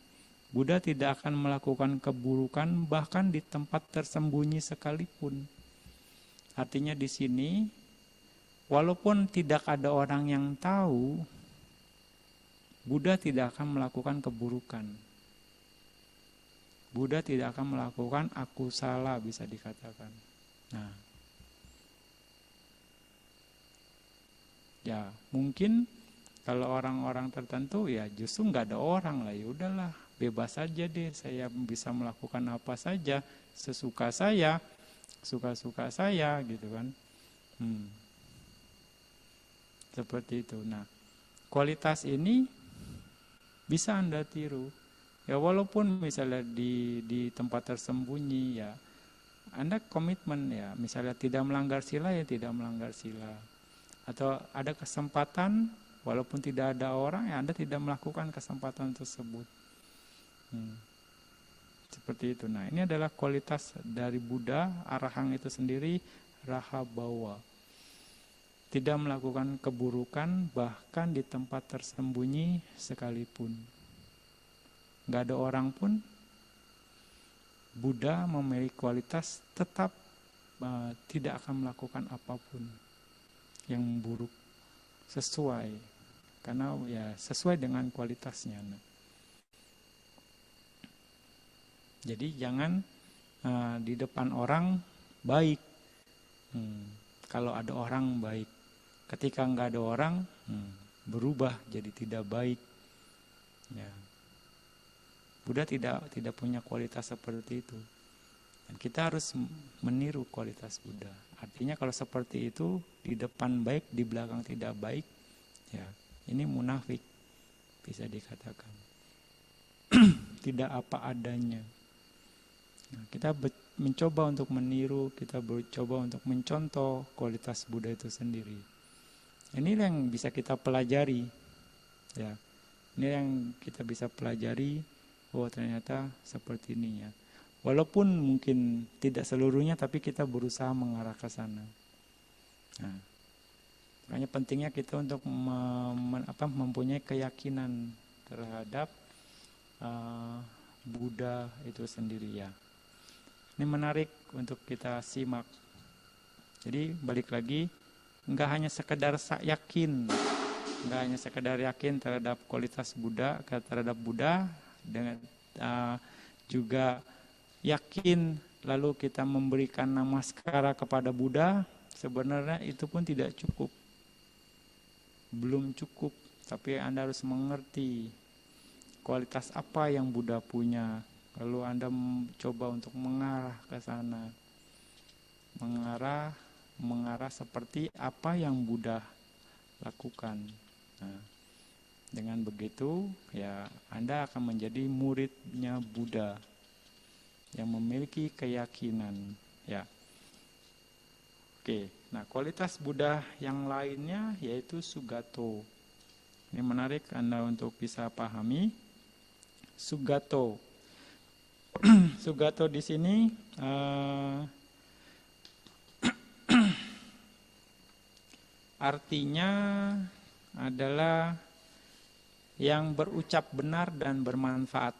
Buddha tidak akan melakukan keburukan bahkan di tempat tersembunyi sekalipun. Artinya di sini walaupun tidak ada orang yang tahu, Buddha tidak akan melakukan keburukan. Buddha tidak akan melakukan akusala, bisa dikatakan. Nah, ya mungkin kalau orang-orang tertentu ya justru nggak ada orang lah, ya udahlah bebas saja deh, saya bisa melakukan apa saja sesuka saya, suka-suka saya gitu kan. Seperti itu. Nah, kualitas ini bisa Anda tiru. Ya walaupun misalnya di tempat tersembunyi ya, Anda komitmen ya, misalnya tidak melanggar sila ya tidak melanggar sila. Atau ada kesempatan walaupun tidak ada orang ya Anda tidak melakukan kesempatan tersebut. Seperti itu. Nah, ini adalah kualitas dari Buddha, arahang itu sendiri, raha bawa. Tidak melakukan keburukan bahkan di tempat tersembunyi sekalipun. Gak ada orang pun, Buddha memiliki kualitas tetap tidak akan melakukan apapun yang buruk, sesuai, karena ya sesuai dengan kualitasnya. Jadi jangan di depan orang baik, kalau ada orang baik, ketika nggak ada orang berubah jadi tidak baik. Ya. Buddha tidak punya kualitas seperti itu. Dan kita harus meniru kualitas Buddha. Artinya kalau seperti itu, di depan baik, di belakang tidak baik, ya ini munafik, bisa dikatakan. Tidak apa adanya. Nah, kita mencoba untuk meniru, kita mencoba untuk mencontoh kualitas Buddha itu sendiri. Ini yang bisa kita pelajari. Ya. Ini yang kita bisa pelajari. Oh ternyata seperti ini ya. Walaupun mungkin tidak seluruhnya, tapi kita berusaha mengarah ke sana. Nah, makanya pentingnya kita untuk mempunyai keyakinan terhadap Buddha itu sendiri ya. Ini menarik untuk kita simak. Jadi balik lagi, nggak hanya sekedar yakin, nggak hanya sekedar yakin terhadap kualitas Buddha, terhadap Buddha, dengan juga yakin lalu kita memberikan namaskara kepada Buddha, sebenarnya itu pun tidak cukup, belum cukup. Tapi Anda harus mengerti kualitas apa yang Buddha punya, lalu Anda coba untuk mengarah ke sana, mengarah seperti apa yang Buddha lakukan. Nah, dengan begitu, ya Anda akan menjadi muridnya Buddha yang memiliki keyakinan. Ya, oke. Nah, kualitas Buddha yang lainnya yaitu Sugato. Ini menarik Anda untuk bisa pahami. Sugato. Sugato di sini artinya adalah yang berucap benar dan bermanfaat.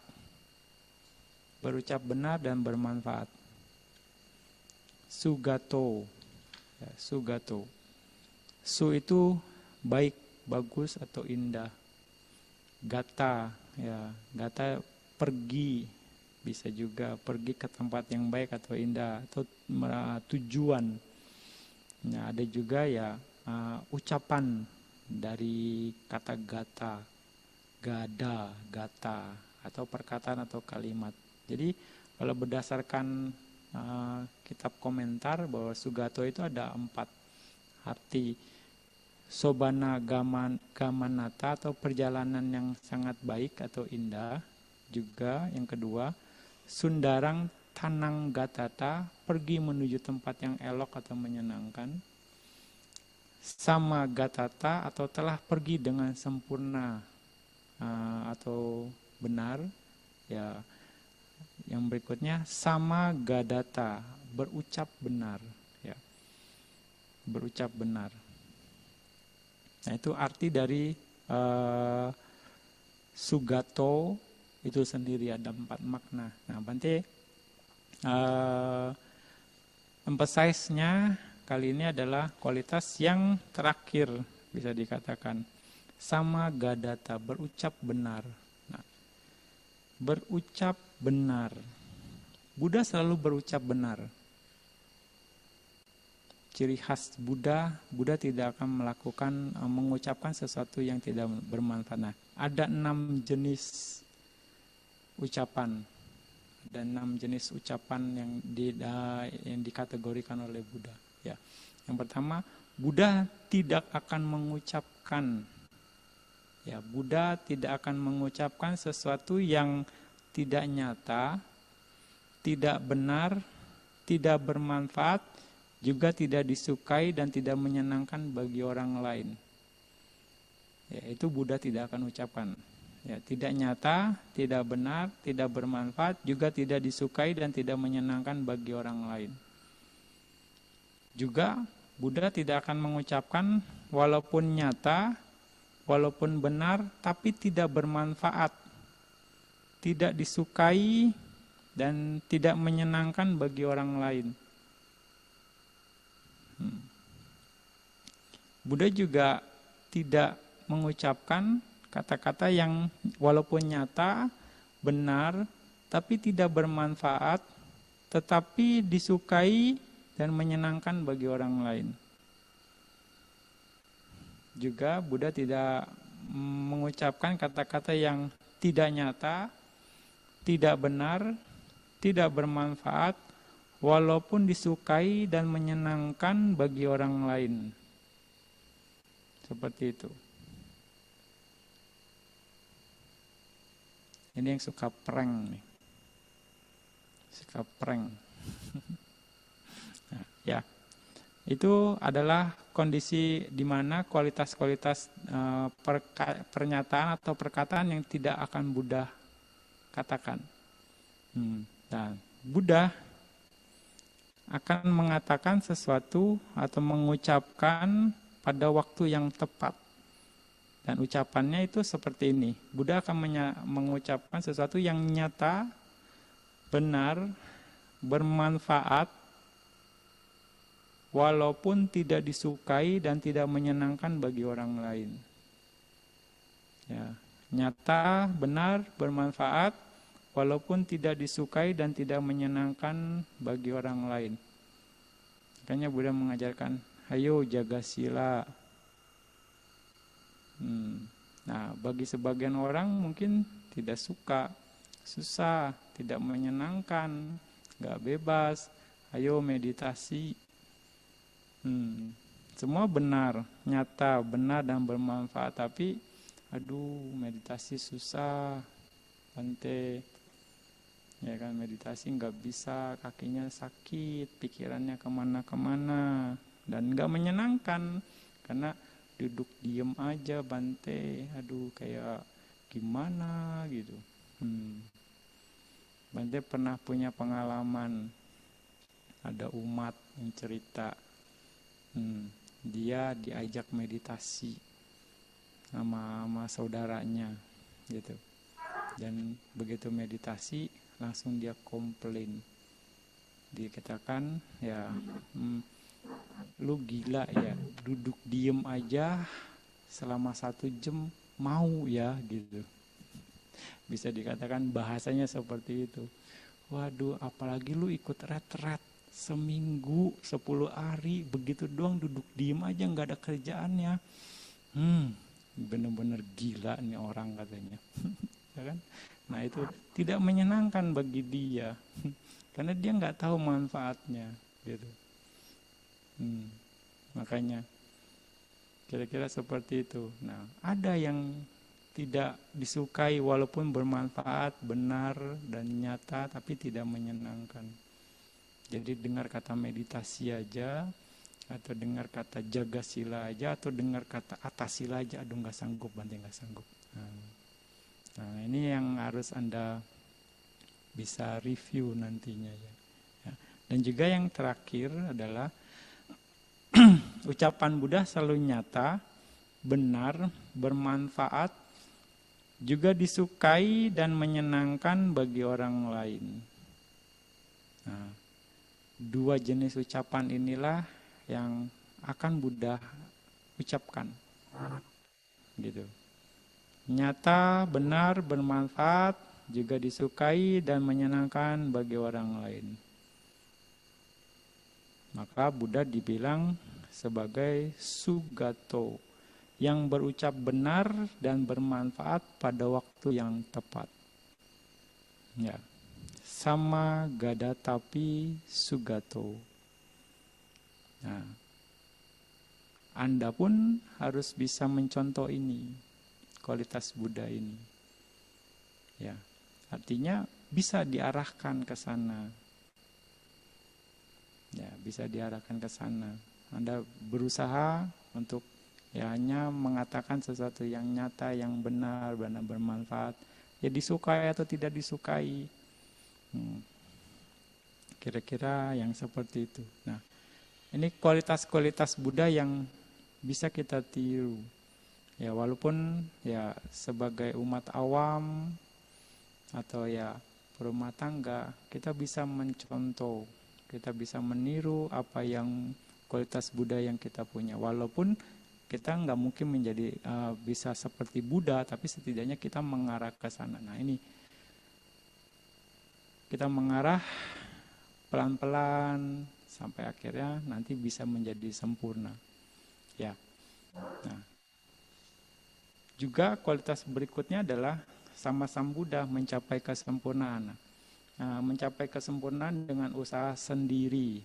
Berucap benar dan bermanfaat. Sugato. Ya, sugato. Su itu baik, bagus atau indah. Gata, ya, gata pergi, bisa juga pergi ke tempat yang baik atau indah atau tujuan. Nah, ada juga ya ucapan dari kata gata, gada, gata atau perkataan atau kalimat. Jadi kalau berdasarkan kitab komentar bahwa sugato itu ada 4 arti. Sobana gamanata atau perjalanan yang sangat baik atau indah. Juga yang kedua, sundarang tanang gatata, pergi menuju tempat yang elok atau menyenangkan. Sama gatata atau telah pergi dengan sempurna atau benar. Ya, yang berikutnya sama gadata, berucap benar. Ya, berucap benar. Nah, itu arti dari sugato itu sendiri, ada 4 makna. Nah, Bante emphasize-nya kali ini adalah kualitas yang terakhir, bisa dikatakan sama gadata, berucap benar. Nah, berucap benar. Buddha selalu berucap benar. Ciri khas Buddha tidak akan mengucapkan sesuatu yang tidak bermanfaat. Nah, ada 6 jenis ucapan. Ada 6 jenis ucapan yang dikategorikan oleh Buddha. Ya. Yang pertama, Buddha tidak akan mengucapkan. Ya, Buddha tidak akan mengucapkan sesuatu yang tidak nyata, tidak benar, tidak bermanfaat, juga tidak disukai dan tidak menyenangkan bagi orang lain. Ya, itu Buddha tidak akan ucapkan. Ya, tidak nyata, tidak benar, tidak bermanfaat, juga tidak disukai dan tidak menyenangkan bagi orang lain. Juga Buddha tidak akan mengucapkan walaupun nyata, walaupun benar, tapi tidak bermanfaat, tidak disukai dan tidak menyenangkan bagi orang lain. Buddha juga tidak mengucapkan kata-kata yang walaupun nyata, benar, tapi tidak bermanfaat, tetapi disukai dan menyenangkan bagi orang lain. Juga Buddha tidak mengucapkan kata-kata yang tidak nyata, tidak benar, tidak bermanfaat, walaupun disukai dan menyenangkan bagi orang lain. Seperti itu. Ini yang suka prank nih. Suka prank. Nah, ya. Itu adalah kondisi di mana kualitas-kualitas pernyataan atau perkataan yang tidak akan Buddha katakan. Dan Buddha akan mengatakan sesuatu atau mengucapkan pada waktu yang tepat. Dan ucapannya itu seperti ini. Buddha akan mengucapkan sesuatu yang nyata, benar, bermanfaat, walaupun tidak disukai dan tidak menyenangkan bagi orang lain. Ya, nyata, benar, bermanfaat, walaupun tidak disukai dan tidak menyenangkan bagi orang lain. Makanya Buddha mengajarkan, ayo jaga sila. Nah, bagi sebagian orang mungkin tidak suka, susah, tidak menyenangkan, gak bebas. Ayo meditasi. Semua benar, nyata, benar dan bermanfaat. Tapi, meditasi susah, Bante. Ya kan, meditasi nggak bisa, kakinya sakit, pikirannya kemana-kemana, dan nggak menyenangkan karena duduk diem aja, Bante. Kayak gimana gitu. Bante pernah punya pengalaman, ada umat yang cerita, dia diajak meditasi sama saudaranya gitu. Dan begitu meditasi langsung dia komplain. Dikatakan ya, lu gila ya, duduk diem aja selama 1 jam mau ya gitu. Bisa dikatakan bahasanya seperti itu. Waduh, apalagi lu ikut retret seminggu 10 hari begitu doang duduk diem aja nggak ada kerjaannya. Bener-bener gila nih orang katanya. Ya kan? Nah itu tidak menyenangkan bagi dia karena dia nggak tahu manfaatnya gitu. Makanya kira-kira seperti itu. Nah ada yang tidak disukai walaupun bermanfaat, benar dan nyata, tapi tidak menyenangkan. Jadi dengar kata meditasi aja, atau dengar kata jaga sila aja, atau dengar kata atas sila aja, aduh nggak sanggup, Bante nggak sanggup. Nah ini yang harus Anda bisa review nantinya ya. Dan juga yang terakhir adalah ucapan Buddha selalu nyata, benar, bermanfaat, juga disukai dan menyenangkan bagi orang lain. Nah, 2 jenis ucapan inilah yang akan Buddha ucapkan. Gitu. Nyata, benar, bermanfaat, juga disukai dan menyenangkan bagi orang lain. Maka Buddha dibilang sebagai Sugato, yang berucap benar dan bermanfaat pada waktu yang tepat. Ya. Sama gada tapi Sugato. Nah, Anda pun harus bisa mencontoh ini, kualitas Buddha ini. Ya, artinya bisa diarahkan ke sana. Ya, bisa diarahkan ke sana. Anda berusaha untuk hanya mengatakan sesuatu yang nyata, yang benar, benar bermanfaat. Ya disukai atau tidak disukai. Kira-kira yang seperti itu. Nah, ini kualitas-kualitas Buddha yang bisa kita tiru. Ya walaupun ya sebagai umat awam atau ya berumah tangga, kita bisa mencontoh, kita bisa meniru apa yang kualitas Buddha yang kita punya. Walaupun kita nggak mungkin menjadi bisa seperti Buddha, tapi setidaknya kita mengarah ke sana. Nah ini kita mengarah pelan-pelan sampai akhirnya nanti bisa menjadi sempurna. Ya. Nah, juga kualitas berikutnya adalah sama Sang Buddha mencapai kesempurnaan. Mencapai kesempurnaan dengan usaha sendiri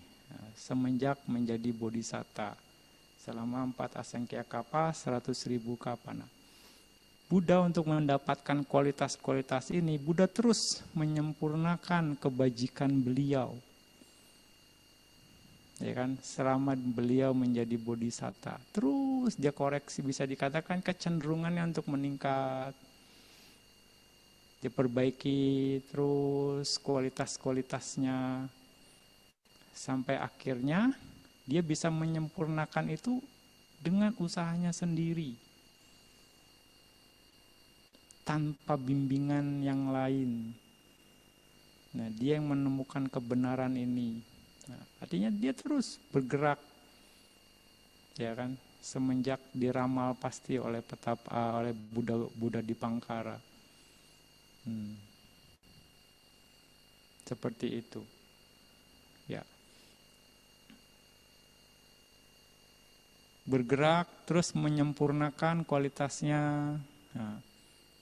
semenjak menjadi bodhisatta. Selama 4 asangkya kapa, 100.000 kapana. Buddha untuk mendapatkan kualitas-kualitas ini, Buddha terus menyempurnakan kebajikan beliau. Ya kan, selama beliau menjadi bodhisatta, terus dia koreksi, bisa dikatakan kecenderungannya untuk meningkat. Diperbaiki terus kualitas-kualitasnya sampai akhirnya dia bisa menyempurnakan itu dengan usahanya sendiri. Tanpa bimbingan yang lain. Nah, dia yang menemukan kebenaran ini. Nah, artinya dia terus bergerak. Ya kan? Semenjak diramal pasti oleh oleh Buddha Dipangkara. Seperti itu. Ya. Bergerak terus menyempurnakan kualitasnya, nah,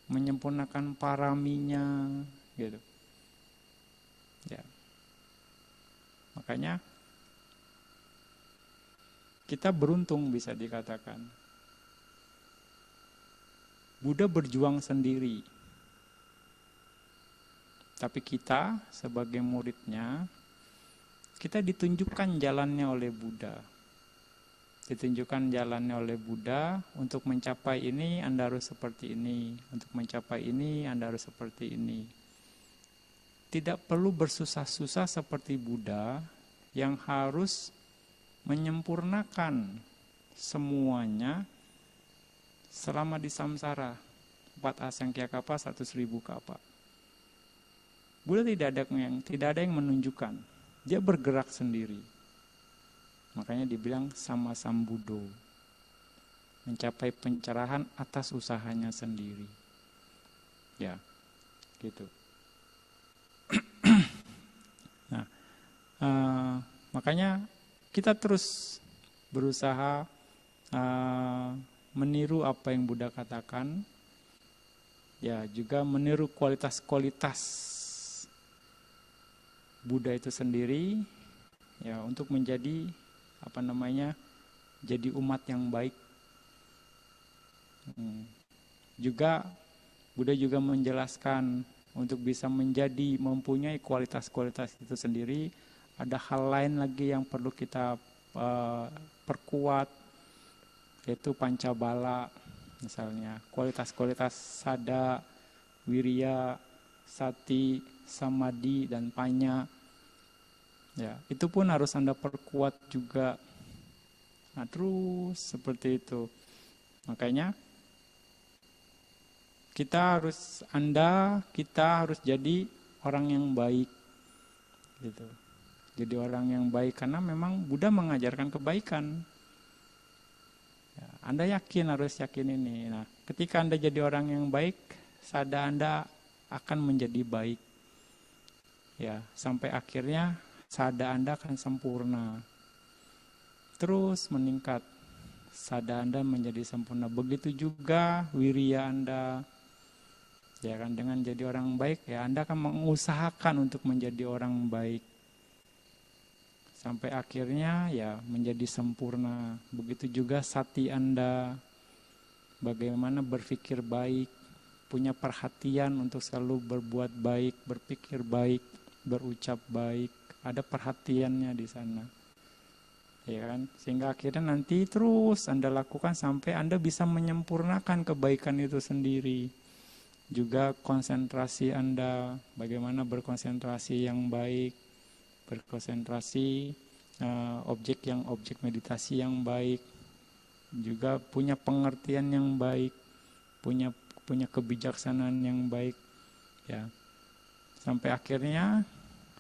menyempurnakan paraminya, gitu. Ya, makanya kita beruntung bisa dikatakan. Buddha berjuang sendiri, tapi kita sebagai muridnya, kita ditunjukkan jalannya oleh Buddha. Ditunjukkan jalannya oleh Buddha, untuk mencapai ini Anda harus seperti ini, untuk mencapai ini Anda harus seperti ini. tidak perlu bersusah-susah seperti Buddha yang harus menyempurnakan semuanya selama di samsara. 4 asangkya kapa, 100.000 kapa. Buddha tidak ada yang menunjukkan. Dia bergerak sendiri. Makanya dibilang sama sambudo. Mencapai pencerahan atas usahanya sendiri. Ya, gitu. Nah, makanya kita terus berusaha meniru apa yang Buddha katakan. Ya, juga meniru kualitas-kualitas Buddha itu sendiri, ya, untuk menjadi jadi umat yang baik. Juga Buddha juga menjelaskan untuk bisa mempunyai kualitas-kualitas itu sendiri, ada hal lain lagi yang perlu kita perkuat, yaitu pancabala. Misalnya kualitas-kualitas sada, wirya, sati, samadhi, dan panya. Ya, itu pun harus Anda perkuat juga. Nah, terus seperti itu. Makanya kita harus jadi orang yang baik. Gitu. Jadi orang yang baik karena memang Buddha mengajarkan kebaikan. Ya, Anda harus yakin ini. Nah, ketika Anda jadi orang yang baik, sada Anda akan menjadi baik. Ya, sampai akhirnya sada Anda akan sempurna. Terus meningkat. Sada Anda menjadi sempurna. Begitu juga wirya Anda. Ya kan, dengan jadi orang baik, ya Anda akan mengusahakan untuk menjadi orang baik. Sampai akhirnya ya menjadi sempurna. Begitu juga sati Anda, bagaimana berpikir baik, punya perhatian untuk selalu berbuat baik, berpikir baik, berucap baik, ada perhatiannya di sana. Ya kan? Sehingga akhirnya nanti terus Anda lakukan sampai Anda bisa menyempurnakan kebaikan itu sendiri. Juga konsentrasi Anda, bagaimana berkonsentrasi yang baik, berkonsentrasi objek meditasi yang baik, juga punya pengertian yang baik, punya kebijaksanaan yang baik, ya, sampai akhirnya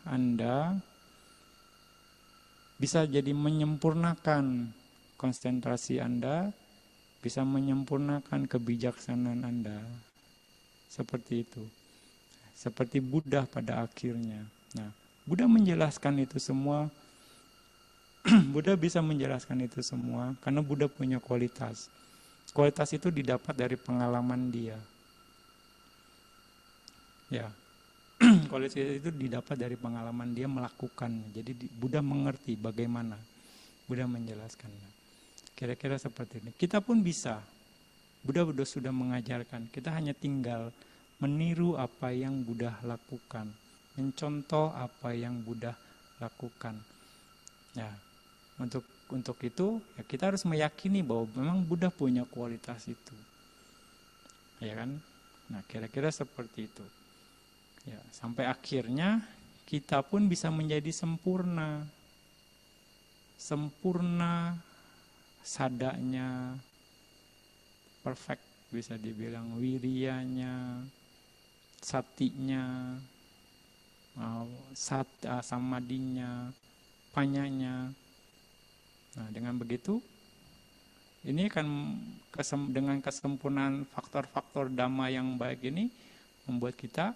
Anda bisa jadi menyempurnakan konsentrasi Anda, bisa menyempurnakan kebijaksanaan Anda, seperti itu, seperti Buddha pada akhirnya. Nah, Buddha menjelaskan itu semua. Buddha bisa menjelaskan itu semua karena Buddha punya kualitas. Kualitas itu didapat dari pengalaman dia. Ya, kualitas itu didapat dari pengalaman dia melakukan. Jadi Buddha mengerti bagaimana. Buddha menjelaskannya. Kira-kira seperti ini. Kita pun bisa. Buddha sudah mengajarkan. Kita hanya tinggal meniru apa yang Buddha lakukan. Mencontoh apa yang Buddha lakukan. Ya, untuk itu ya kita harus meyakini bahwa memang Buddha punya kualitas itu. Ya kan? Nah, kira-kira seperti itu. Ya, sampai akhirnya kita pun bisa menjadi sempurna. Sempurna sadanya, perfect bisa dibilang, wiryanya, satinya, samadhinya, panyanya. Nah, dengan begitu ini kan dengan kesempurnaan faktor-faktor dhamma yang baik ini membuat kita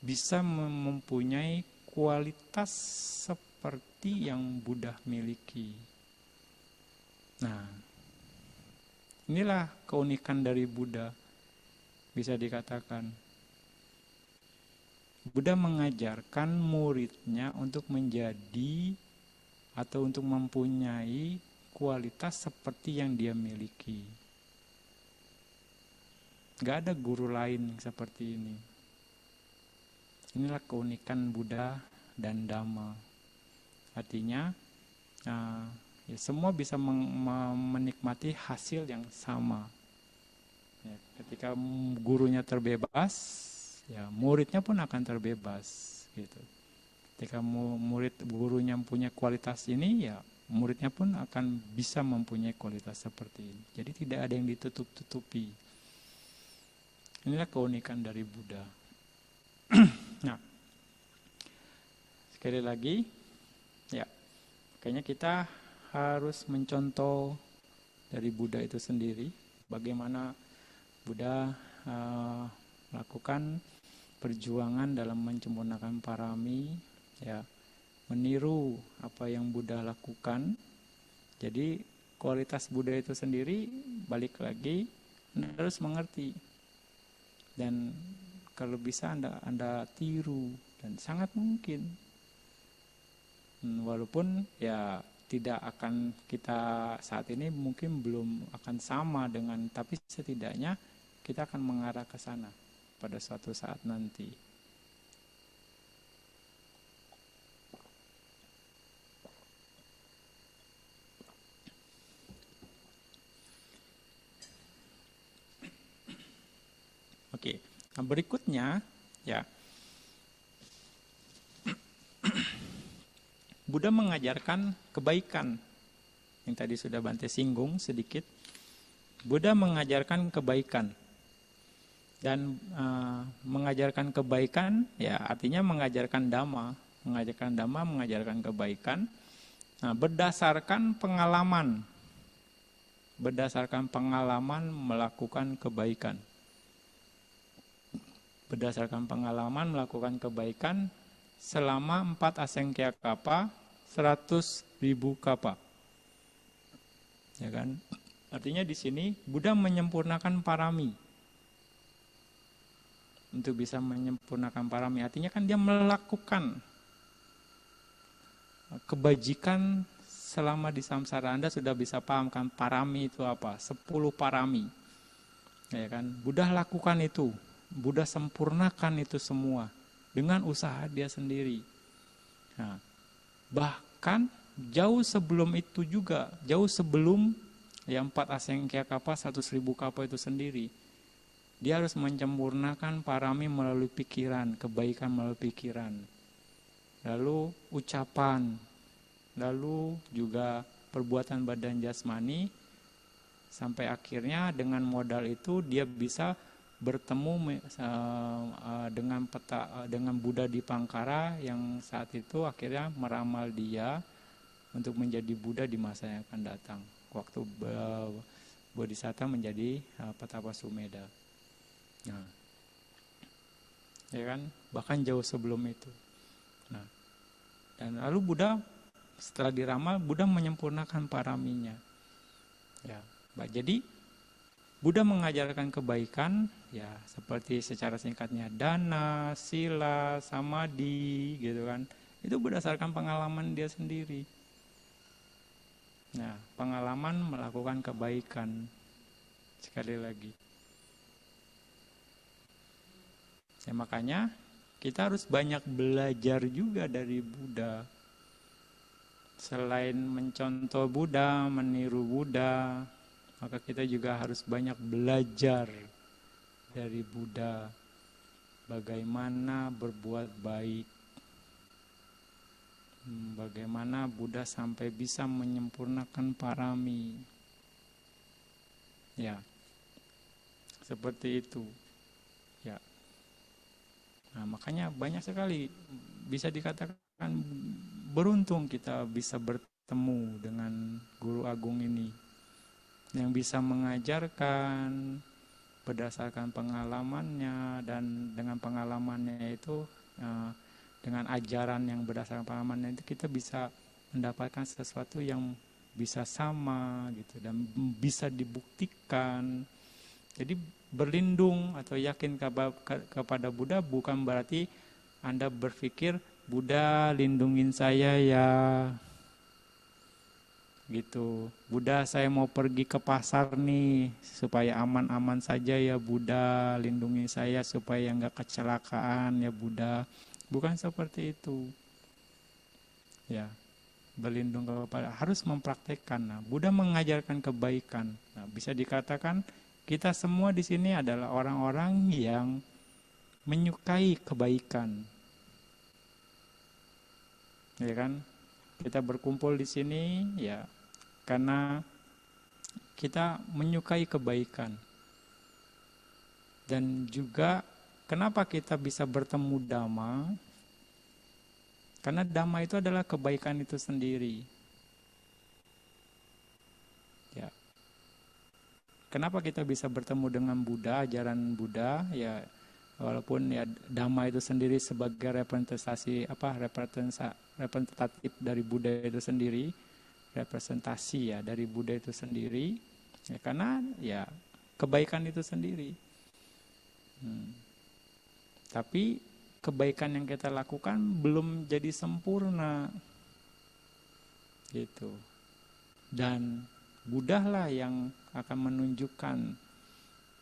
bisa mempunyai kualitas seperti yang Buddha miliki. Nah, inilah keunikan dari Buddha, bisa dikatakan. Buddha mengajarkan muridnya untuk menjadi atau untuk mempunyai kualitas seperti yang dia miliki. Gak ada guru lain yang seperti ini. Inilah keunikan Buddha dan Dhamma. Artinya, ya, semua bisa menikmati hasil yang sama. Ya, ketika gurunya terbebas, ya muridnya pun akan terbebas. gitu. Ketika murid gurunya punya kualitas ini, ya muridnya pun akan bisa mempunyai kualitas seperti ini. Jadi tidak ada yang ditutup-tutupi. Inilah keunikan dari Buddha. Nah, sekali lagi, ya, kayaknya kita harus mencontoh dari Buddha itu sendiri, bagaimana Buddha melakukan perjuangan dalam menyempurnakan parami, ya, meniru apa yang Buddha lakukan. Jadi kualitas Buddha itu sendiri, balik lagi, Anda harus mengerti. Dan kalau bisa Anda tiru, dan sangat mungkin. Walaupun ya tidak akan kita saat ini mungkin belum akan sama dengan, tapi setidaknya kita akan mengarah ke sana pada suatu saat nanti. Oke, nah berikutnya ya, Buddha mengajarkan kebaikan. Yang tadi sudah Bante singgung sedikit. Buddha mengajarkan kebaikan. Dan mengajarkan kebaikan, ya artinya mengajarkan Dhamma. Mengajarkan Dhamma, mengajarkan kebaikan. Nah, berdasarkan pengalaman. Berdasarkan pengalaman melakukan kebaikan. Berdasarkan pengalaman melakukan kebaikan selama 4 asengkya kapa, 100.000 kapa. Ya kan? Artinya di sini Buddha menyempurnakan parami. Untuk bisa menyempurnakan parami, artinya kan dia melakukan kebajikan selama di samsara. Anda sudah bisa paham kan parami itu apa? 10 parami. Ya kan? Buddha lakukan itu. Buddha sempurnakan itu semua dengan usaha dia sendiri. Nah, bahkan jauh sebelum itu juga, jauh sebelum yang 4 asengkya kapa, 100.000 kapa itu sendiri, dia harus menyempurnakan parami melalui pikiran, kebaikan melalui pikiran, lalu ucapan, lalu juga perbuatan badan jasmani, sampai akhirnya dengan modal itu dia bisa bertemu dengan Buddha Dipangkara yang saat itu akhirnya meramal dia untuk menjadi Buddha di masa yang akan datang, waktu Bodhisatta menjadi Patapa Sumedha. Nah, ya kan, bahkan jauh sebelum itu. Nah, dan lalu Buddha setelah diramal, Buddha menyempurnakan paraminya. Ya, jadi Buddha mengajarkan kebaikan, ya seperti secara singkatnya dana, sila, samadhi, gitu kan. Itu berdasarkan pengalaman dia sendiri. Nah, pengalaman melakukan kebaikan. Sekali lagi. Ya makanya kita harus banyak belajar juga dari Buddha. Selain mencontoh Buddha, meniru Buddha, maka kita juga harus banyak belajar dari Buddha. Bagaimana berbuat baik. Bagaimana Buddha sampai bisa menyempurnakan parami. Ya. Seperti itu. Ya. Nah, makanya banyak sekali bisa dikatakan beruntung kita bisa bertemu dengan Guru Agung ini. Yang bisa mengajarkan berdasarkan pengalamannya, dan dengan pengalamannya itu, dengan ajaran yang berdasarkan pengalamannya itu, kita bisa mendapatkan sesuatu yang bisa sama gitu dan bisa dibuktikan. Jadi berlindung atau yakin kepada Buddha bukan berarti Anda berpikir Buddha lindungin saya ya. Gitu, Buddha saya mau pergi ke pasar nih supaya aman-aman saja ya Buddha, lindungi saya supaya nggak kecelakaan ya Buddha. Bukan seperti itu. Ya, berlindung kepada, harus mempraktekkan. Nah, Buddha mengajarkan kebaikan. Nah, bisa dikatakan kita semua di sini adalah orang-orang yang menyukai kebaikan. ya kan? Kita berkumpul di sini ya karena kita menyukai kebaikan. Dan juga kenapa kita bisa bertemu Dhamma? Karena Dhamma itu adalah kebaikan itu sendiri. Ya. Kenapa kita bisa bertemu dengan Buddha, ajaran Buddha? Ya, walaupun ya Dhamma itu sendiri sebagai representasi representatif dari Buddha itu sendiri, representasi ya dari Buddha itu sendiri. Ya, karena ya kebaikan itu sendiri. Tapi kebaikan yang kita lakukan belum jadi sempurna, gitu. Dan Buddha lah yang akan menunjukkan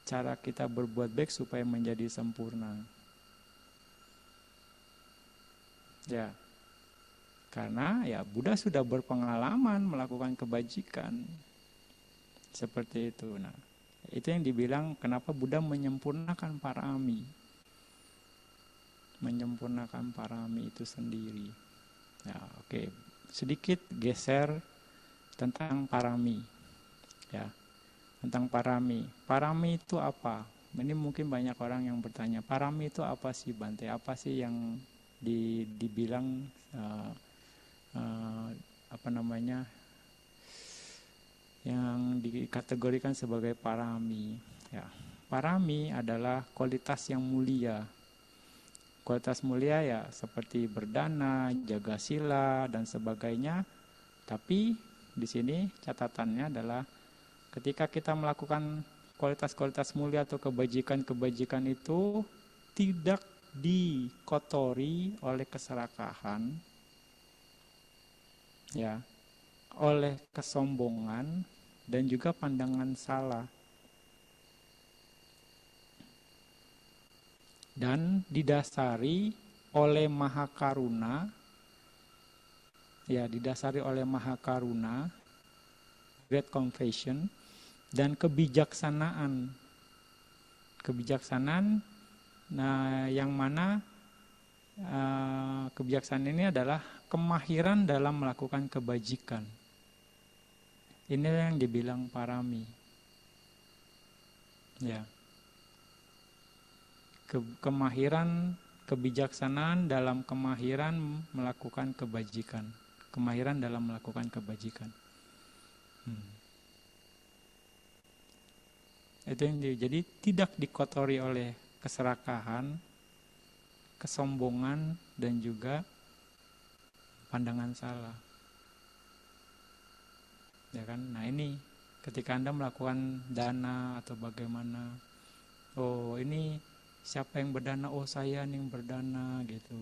cara kita berbuat baik supaya menjadi sempurna. Ya, karena ya Buddha sudah berpengalaman melakukan kebajikan seperti itu. Nah, itu yang dibilang kenapa Buddha menyempurnakan parami. Menyempurnakan parami itu sendiri. Ya, oke. Sedikit geser tentang parami. Ya. Tentang parami. Parami itu apa? Ini mungkin banyak orang yang bertanya, parami itu apa sih, Bante? Apa sih yang dibilang yang dikategorikan sebagai parami. Ya, parami adalah kualitas yang mulia. Kualitas mulia ya seperti berdana, jaga sila dan sebagainya. Tapi di sini catatannya adalah ketika kita melakukan kualitas-kualitas mulia atau kebajikan-kebajikan itu tidak dikotori oleh keserakahan, ya, oleh kesombongan dan juga pandangan salah. Dan didasari oleh Mahakaruna, ya, didasari oleh Mahakaruna, Great Compassion, dan kebijaksanaan. Kebijaksanaan, nah, yang mana kebijaksanaan ini adalah kemahiran dalam melakukan kebajikan. Ini yang dibilang parami. Ya. Kemahiran, kebijaksanaan dalam kemahiran melakukan kebajikan. Kemahiran dalam melakukan kebajikan. Itu yang jadi tidak dikotori oleh keserakahan, kesombongan, dan juga pandangan salah. Ya kan? Nah, ini ketika Anda melakukan dana atau bagaimana, oh ini siapa yang berdana? Oh saya yang berdana, gitu.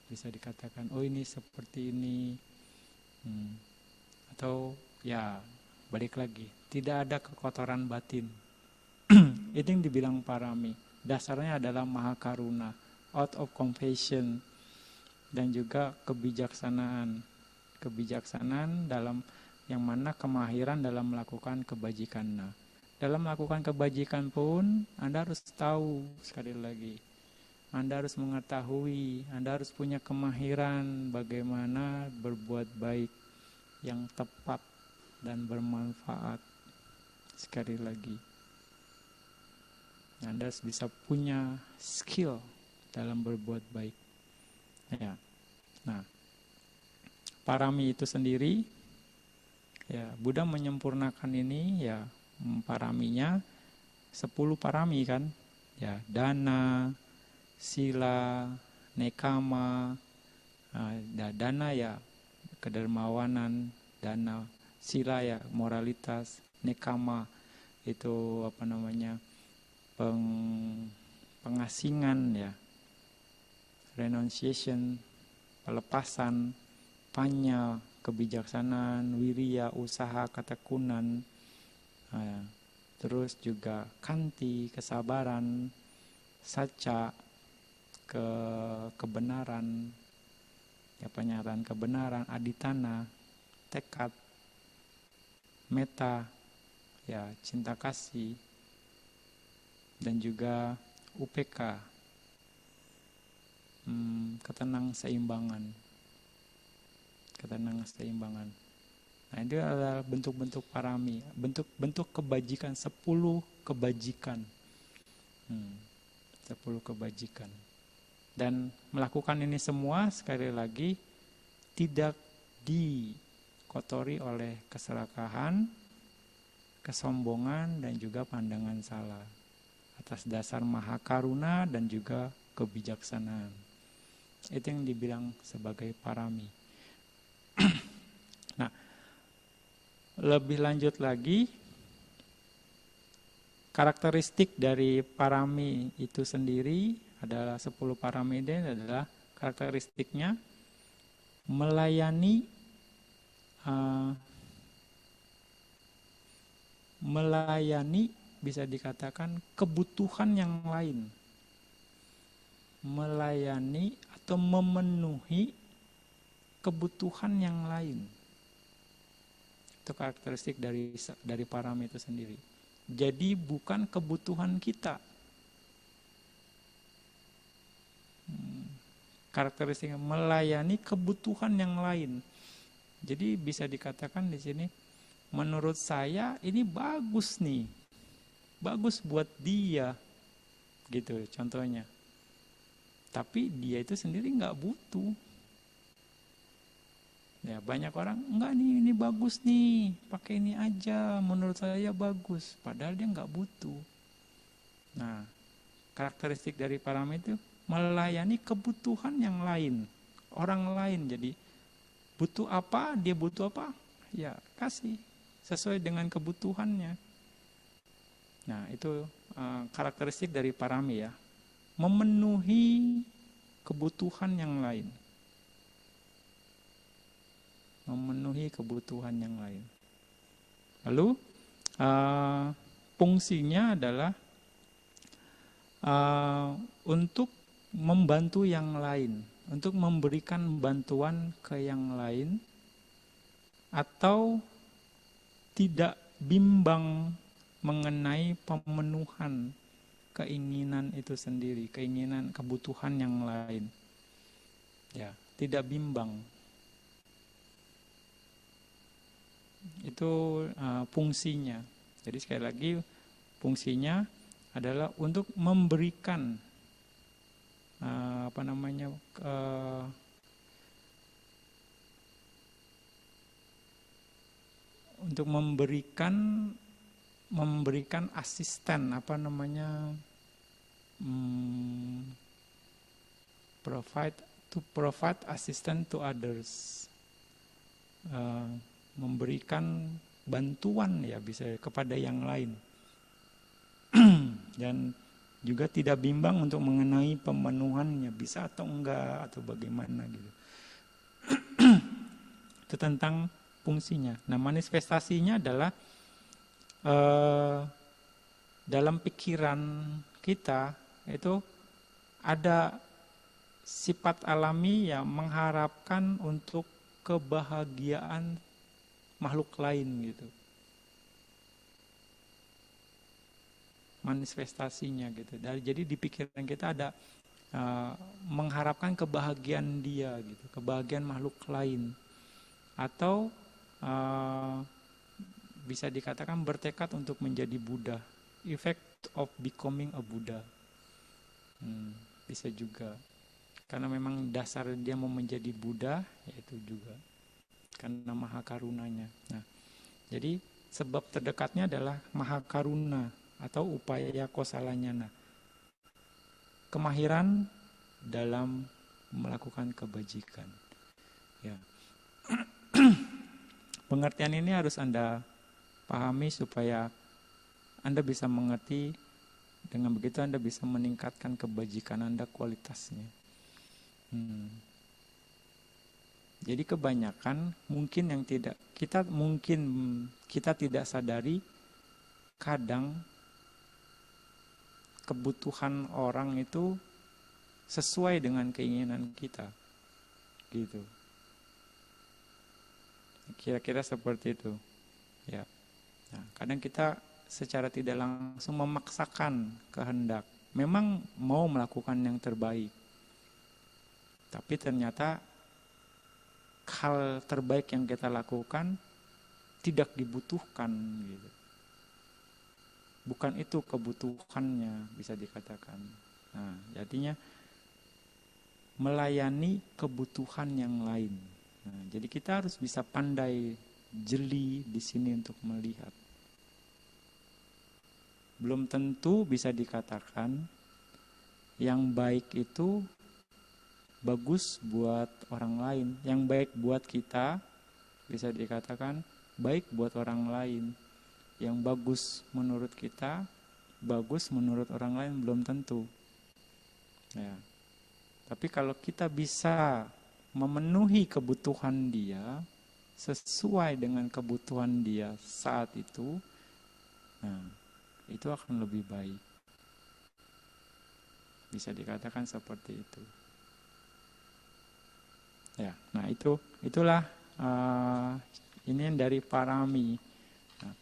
Bisa dikatakan, oh ini seperti ini. Atau ya balik lagi, tidak ada kekotoran batin. Itu yang dibilang parami. Dasarnya adalah mahakaruna, out of compassion, dan juga kebijaksanaan. Kebijaksanaan dalam yang mana kemahiran dalam melakukan kebajikan. Nah, dalam melakukan kebajikan pun Anda harus tahu, sekali lagi, Anda harus mengetahui, Anda harus punya kemahiran bagaimana berbuat baik yang tepat dan bermanfaat. Sekali lagi, Anda harus bisa punya skill dalam berbuat baik. Ya. Nah, parami itu sendiri, ya, Buddha menyempurnakan ini, ya, paraminya 10 parami kan, ya, dana, sila, nekama, dana ya kedermawanan, dana, sila ya moralitas, nekama itu pengasingan, ya, renunciation, pelepasan, panya, kebijaksanaan, wiriya, usaha, ketekunan, terus juga kanti, kesabaran, saca, kebenaran, ya, penyataan kebenaran, aditana, tekad, meta, ya, cinta kasih, dan juga UPK, ketenang seimbangan. ketenangan, keseimbangan. Nah, itu adalah bentuk-bentuk parami, bentuk-bentuk kebajikan, 10 kebajikan. 10 kebajikan. Dan melakukan ini semua, sekali lagi, tidak dikotori oleh keserakahan, kesombongan, dan juga pandangan salah. Atas dasar maha karuna dan juga kebijaksanaan. Itu yang dibilang sebagai parami. Nah, lebih lanjut lagi, karakteristik dari parami itu sendiri adalah 10 parami ini adalah karakteristiknya melayani bisa dikatakan kebutuhan yang lain. Melayani atau memenuhi kebutuhan yang lain. Itu karakteristik dari parami itu sendiri. Jadi bukan kebutuhan kita. Karakteristiknya melayani kebutuhan yang lain. Jadi bisa dikatakan di sini, menurut saya ini bagus nih. Bagus buat dia. Gitu contohnya. Tapi dia itu sendiri nggak butuh. Ya, banyak orang, enggak nih, ini bagus nih, pakai ini aja, menurut saya bagus. Padahal dia nggak butuh. Nah, karakteristik dari parami itu melayani kebutuhan yang lain. Orang lain, jadi butuh apa, dia butuh apa, ya kasih. Sesuai dengan kebutuhannya. Nah, itu karakteristik dari parami ya. Memenuhi kebutuhan yang lain. Memenuhi kebutuhan yang lain. Lalu fungsinya adalah untuk membantu yang lain, untuk memberikan bantuan ke yang lain, atau tidak bimbang mengenai pemenuhan keinginan itu sendiri, keinginan kebutuhan yang lain. Ya, tidak bimbang. Itu fungsinya. Jadi sekali lagi fungsinya adalah untuk memberikan untuk memberikan asisten provide assistance to others. Memberikan bantuan ya bisa kepada yang lain. Dan juga tidak bimbang untuk mengenai pemenuhannya, bisa atau enggak atau bagaimana gitu. Itu tentang fungsinya. Nah, manifestasinya adalah dalam pikiran kita itu ada sifat alami yang mengharapkan untuk kebahagiaan makhluk lain gitu. Manifestasinya gitu. Jadi di pikiran kita ada mengharapkan kebahagiaan dia gitu, kebahagiaan makhluk lain, atau bisa dikatakan bertekad untuk menjadi Buddha, effect of becoming a Buddha. Bisa juga karena memang dasar dia mau menjadi Buddha, yaitu juga karena maha karunanya. Nah, jadi sebab terdekatnya adalah maha karuna atau upaya kosalanyana, kemahiran dalam melakukan kebajikan. Ya. Pengertian ini harus Anda pahami supaya Anda bisa mengerti. Dengan begitu Anda bisa meningkatkan kebajikan Anda, kualitasnya. Jadi kebanyakan mungkin yang kita tidak sadari, kadang kebutuhan orang itu sesuai dengan keinginan kita, gitu. Kira-kira seperti itu, ya. Nah, kadang kita secara tidak langsung memaksakan kehendak, memang mau melakukan yang terbaik, tapi ternyata hal terbaik yang kita lakukan tidak dibutuhkan gitu. Bukan itu kebutuhannya, bisa dikatakan. Nah, jadinya melayani kebutuhan yang lain. Nah, jadi kita harus bisa pandai jeli di sini untuk melihat. Belum tentu bisa dikatakan yang baik itu bagus buat orang lain. Yang baik buat kita bisa dikatakan baik buat orang lain. Yang bagus menurut kita, bagus menurut orang lain belum tentu. Ya. Tapi kalau kita bisa memenuhi kebutuhan dia sesuai dengan kebutuhan dia saat itu, nah, itu akan lebih baik. Bisa dikatakan seperti itu. Ya, nah itulah ini dari parami. Nah,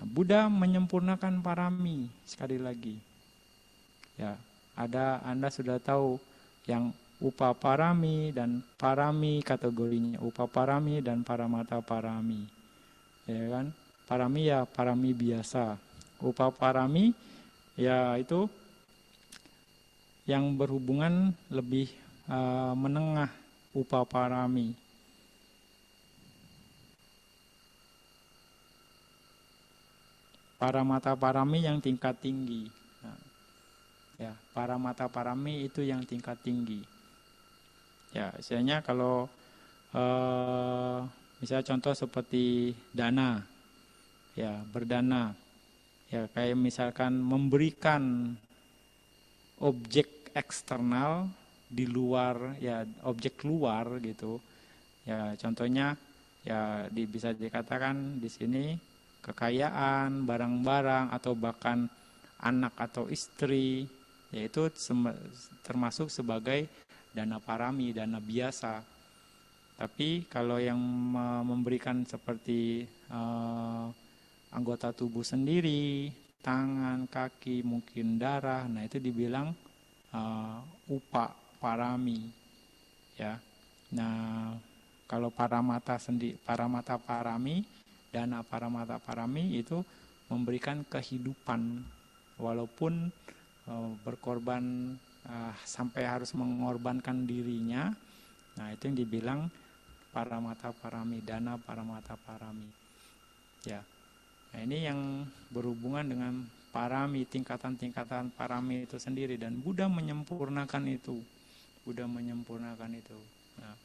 Buddha menyempurnakan parami sekali lagi. Ya, Anda sudah tahu yang upaparami dan parami, kategorinya upaparami dan paramata parami. Ya kan? Parami ya parami biasa. Upaparami ya itu yang berhubungan lebih menengah, upaparami. Paramata parami yang tingkat tinggi. Nah, ya, paramata parami itu yang tingkat tinggi. Ya, misalnya kalau misalnya contoh seperti dana, ya berdana, ya kayak misalkan memberikan objek eksternal di luar, ya objek luar gitu. Ya contohnya, ya bisa dikatakan di sini kekayaan, barang-barang atau bahkan anak atau istri, yaitu termasuk sebagai dana parami, dana biasa. Tapi kalau yang memberikan seperti anggota tubuh sendiri, tangan, kaki, mungkin darah, nah itu dibilang upa parami, ya. Nah, kalau paramata parami, dana paramata parami itu memberikan kehidupan, walaupun berkorban sampai harus mengorbankan dirinya. Nah, itu yang dibilang paramata parami, dana paramata parami. Ya. Nah, ini yang berhubungan dengan parami, tingkatan-tingkatan parami itu sendiri, dan Buddha menyempurnakan itu. Nah,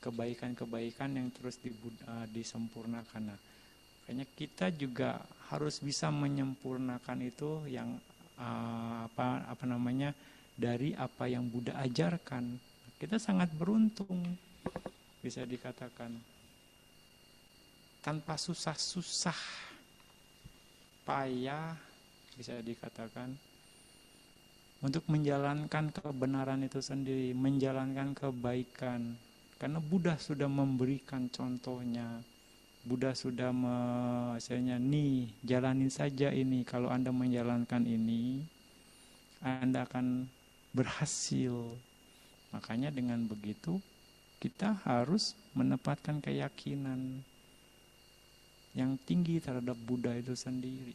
kebaikan-kebaikan yang terus disempurnakan. Nah, kayaknya kita juga harus bisa menyempurnakan itu yang dari apa yang Buddha ajarkan. Kita sangat beruntung, bisa dikatakan, tanpa susah-susah payah, bisa dikatakan, untuk menjalankan kebenaran itu sendiri, menjalankan kebaikan. Karena Buddha sudah memberikan contohnya. Buddha sudah misalnya, nih jalanin saja ini, kalau Anda menjalankan ini, Anda akan berhasil. Makanya dengan begitu kita harus menempatkan keyakinan yang tinggi terhadap Buddha itu sendiri.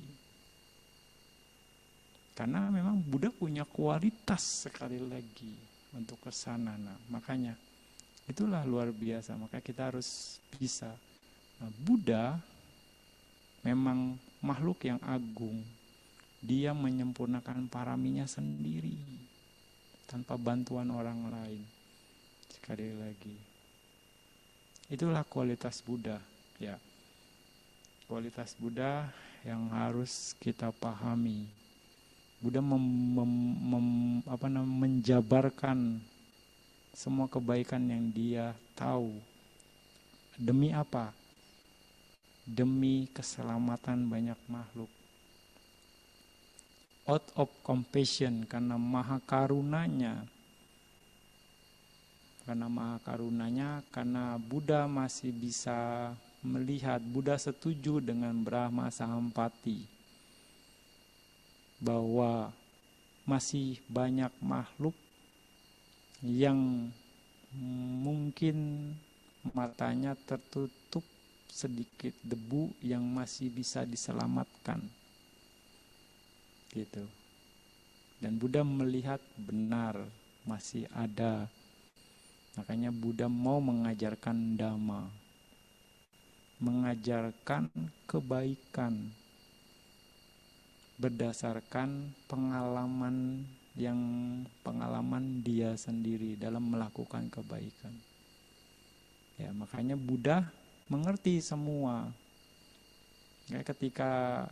Karena memang Buddha punya kualitas sekali lagi untuk ke sana. Nah, makanya itulah luar biasa. Maka kita harus bisa. Nah, Buddha memang makhluk yang agung. Dia menyempurnakan paraminya sendiri tanpa bantuan orang lain. Sekali lagi, itulah kualitas Buddha, ya. Kualitas Buddha yang harus kita pahami. Buddha menjabarkan semua kebaikan yang dia tahu. Demi apa? Demi keselamatan banyak makhluk. Out of compassion, karena maha karunanya. Karena Buddha masih bisa melihat, Buddha setuju dengan Brahma Sahampati bahwa masih banyak makhluk yang mungkin matanya tertutup sedikit debu yang masih bisa diselamatkan. Gitu. Dan Buddha melihat benar masih ada. Makanya Buddha mau mengajarkan Dhamma. Mengajarkan kebaikan. Berdasarkan pengalaman dia sendiri dalam melakukan kebaikan. Ya, makanya Buddha mengerti semua. Ya, ketika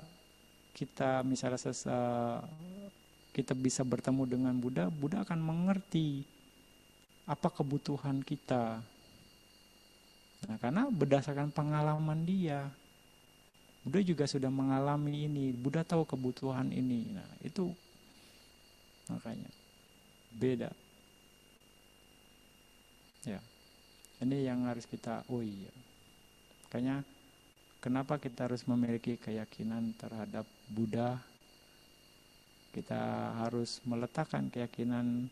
kita misalnya kita bisa bertemu dengan Buddha, Buddha akan mengerti apa kebutuhan kita. Nah, karena berdasarkan pengalaman dia, Buddha juga sudah mengalami ini, Buddha tahu kebutuhan ini. Nah, itu makanya beda. Ya. Ini yang harus kita, makanya kenapa kita harus memiliki keyakinan terhadap Buddha? Kita harus meletakkan keyakinan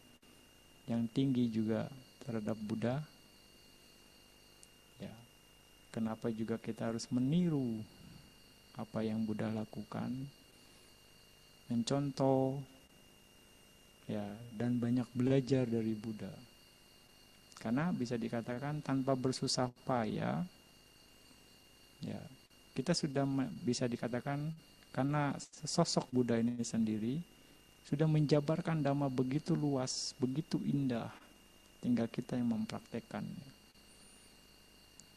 yang tinggi juga terhadap Buddha. Ya. Kenapa juga kita harus meniru apa yang Buddha lakukan? Mencontoh, ya, dan banyak belajar dari Buddha. Karena bisa dikatakan tanpa bersusah payah, ya, kita sudah bisa dikatakan karena sosok Buddha ini sendiri sudah menjabarkan Dhamma begitu luas, begitu indah, tinggal kita yang mempraktekkannya.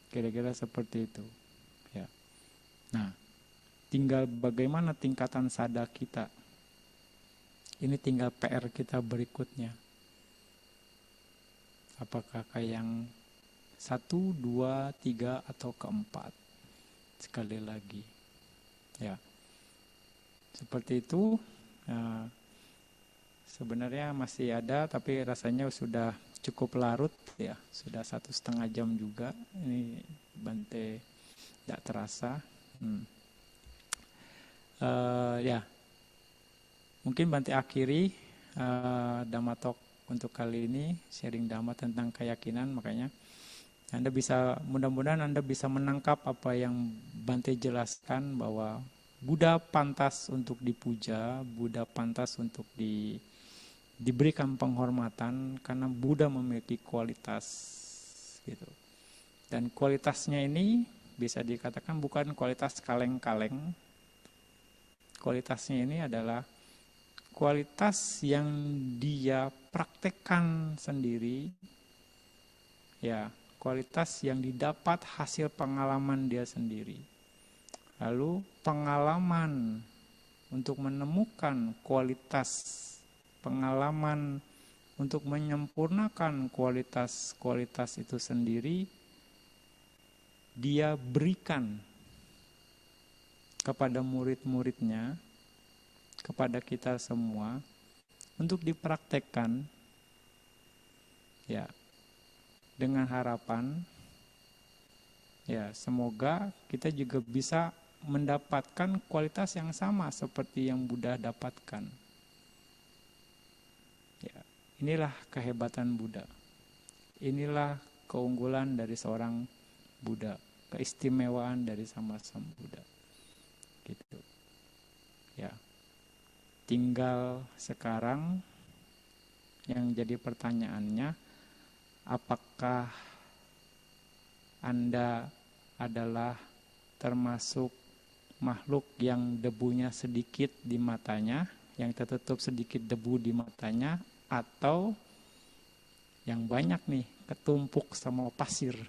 Kira-kira seperti itu. Ya. Nah, tinggal bagaimana tingkatan sadar kita. Ini tinggal PR kita berikutnya. Apakah kayak yang 1, 2, 3 atau keempat? Sekali lagi. Ya. Seperti itu. Sebenarnya masih ada, tapi rasanya sudah cukup larut ya. Sudah 1,5 jam juga. Ini Bante tidak terasa. Ya. Mungkin Bante akhiri Dhamma Talk untuk kali ini, sharing Dhamma tentang keyakinan. Makanya Anda bisa, mudah-mudahan Anda bisa menangkap apa yang Bante jelaskan, bahwa Buddha pantas untuk dipuja, Buddha pantas untuk diberikan penghormatan karena Buddha memiliki kualitas gitu. Dan kualitasnya ini bisa dikatakan bukan kualitas kaleng-kaleng. Kualitasnya ini adalah kualitas yang dia praktekkan sendiri, ya, kualitas yang didapat hasil pengalaman dia sendiri. Lalu pengalaman untuk menemukan kualitas, pengalaman untuk menyempurnakan kualitas itu sendiri, dia berikan kepada murid-muridnya, kepada kita semua, untuk dipraktekkan, ya, dengan harapan, ya, semoga kita juga bisa mendapatkan kualitas yang sama seperti yang Buddha dapatkan. Ya, inilah kehebatan Buddha. Inilah keunggulan dari seorang Buddha, keistimewaan dari sama-sama Buddha. Gitu. Ya. Tinggal sekarang yang jadi pertanyaannya, apakah Anda adalah termasuk makhluk yang debunya sedikit di matanya, yang tertutup sedikit debu di matanya, atau yang banyak nih ketumpuk sama pasir?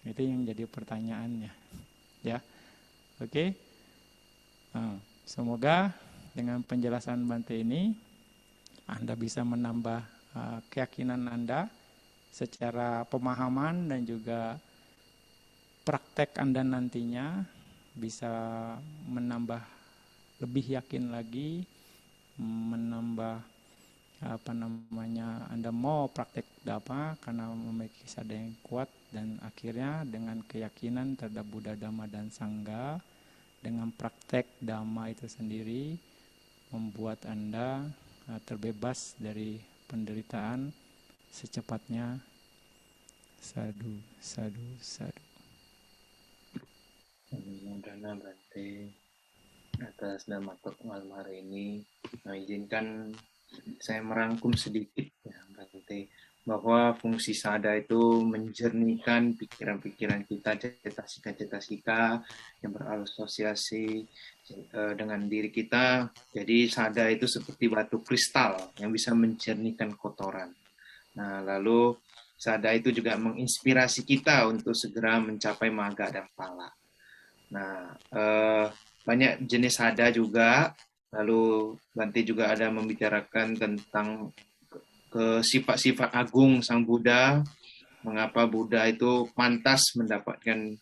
Itu yang jadi pertanyaannya. Ya. Oke. Semoga dengan penjelasan Bante ini Anda bisa menambah keyakinan Anda secara pemahaman, dan juga praktek Anda nantinya bisa menambah lebih yakin lagi, menambah Anda mau praktek Dhamma karena memiliki sadar yang kuat, dan akhirnya dengan keyakinan terhadap Buddha, Dhamma, dan Sangha, dengan praktek Dhamma itu sendiri membuat Anda terbebas dari penderitaan secepatnya Sadu, sadu, sadu. Anumodana Bante atas Dhamma Talk malam hari ini. Izinkan saya merangkum sedikit ya Bante, bahwa fungsi sada itu menjernihkan pikiran-pikiran kita, cetasika-cetasika yang berasosiasi dengan diri kita. Jadi sada itu seperti batu kristal yang bisa menjernihkan kotoran. Nah, lalu sada itu juga menginspirasi kita untuk segera mencapai magga dan phala. Nah, banyak jenis sada juga. Lalu Bante juga ada membicarakan tentang ke sifat-sifat agung Sang Buddha, mengapa Buddha itu pantas mendapatkan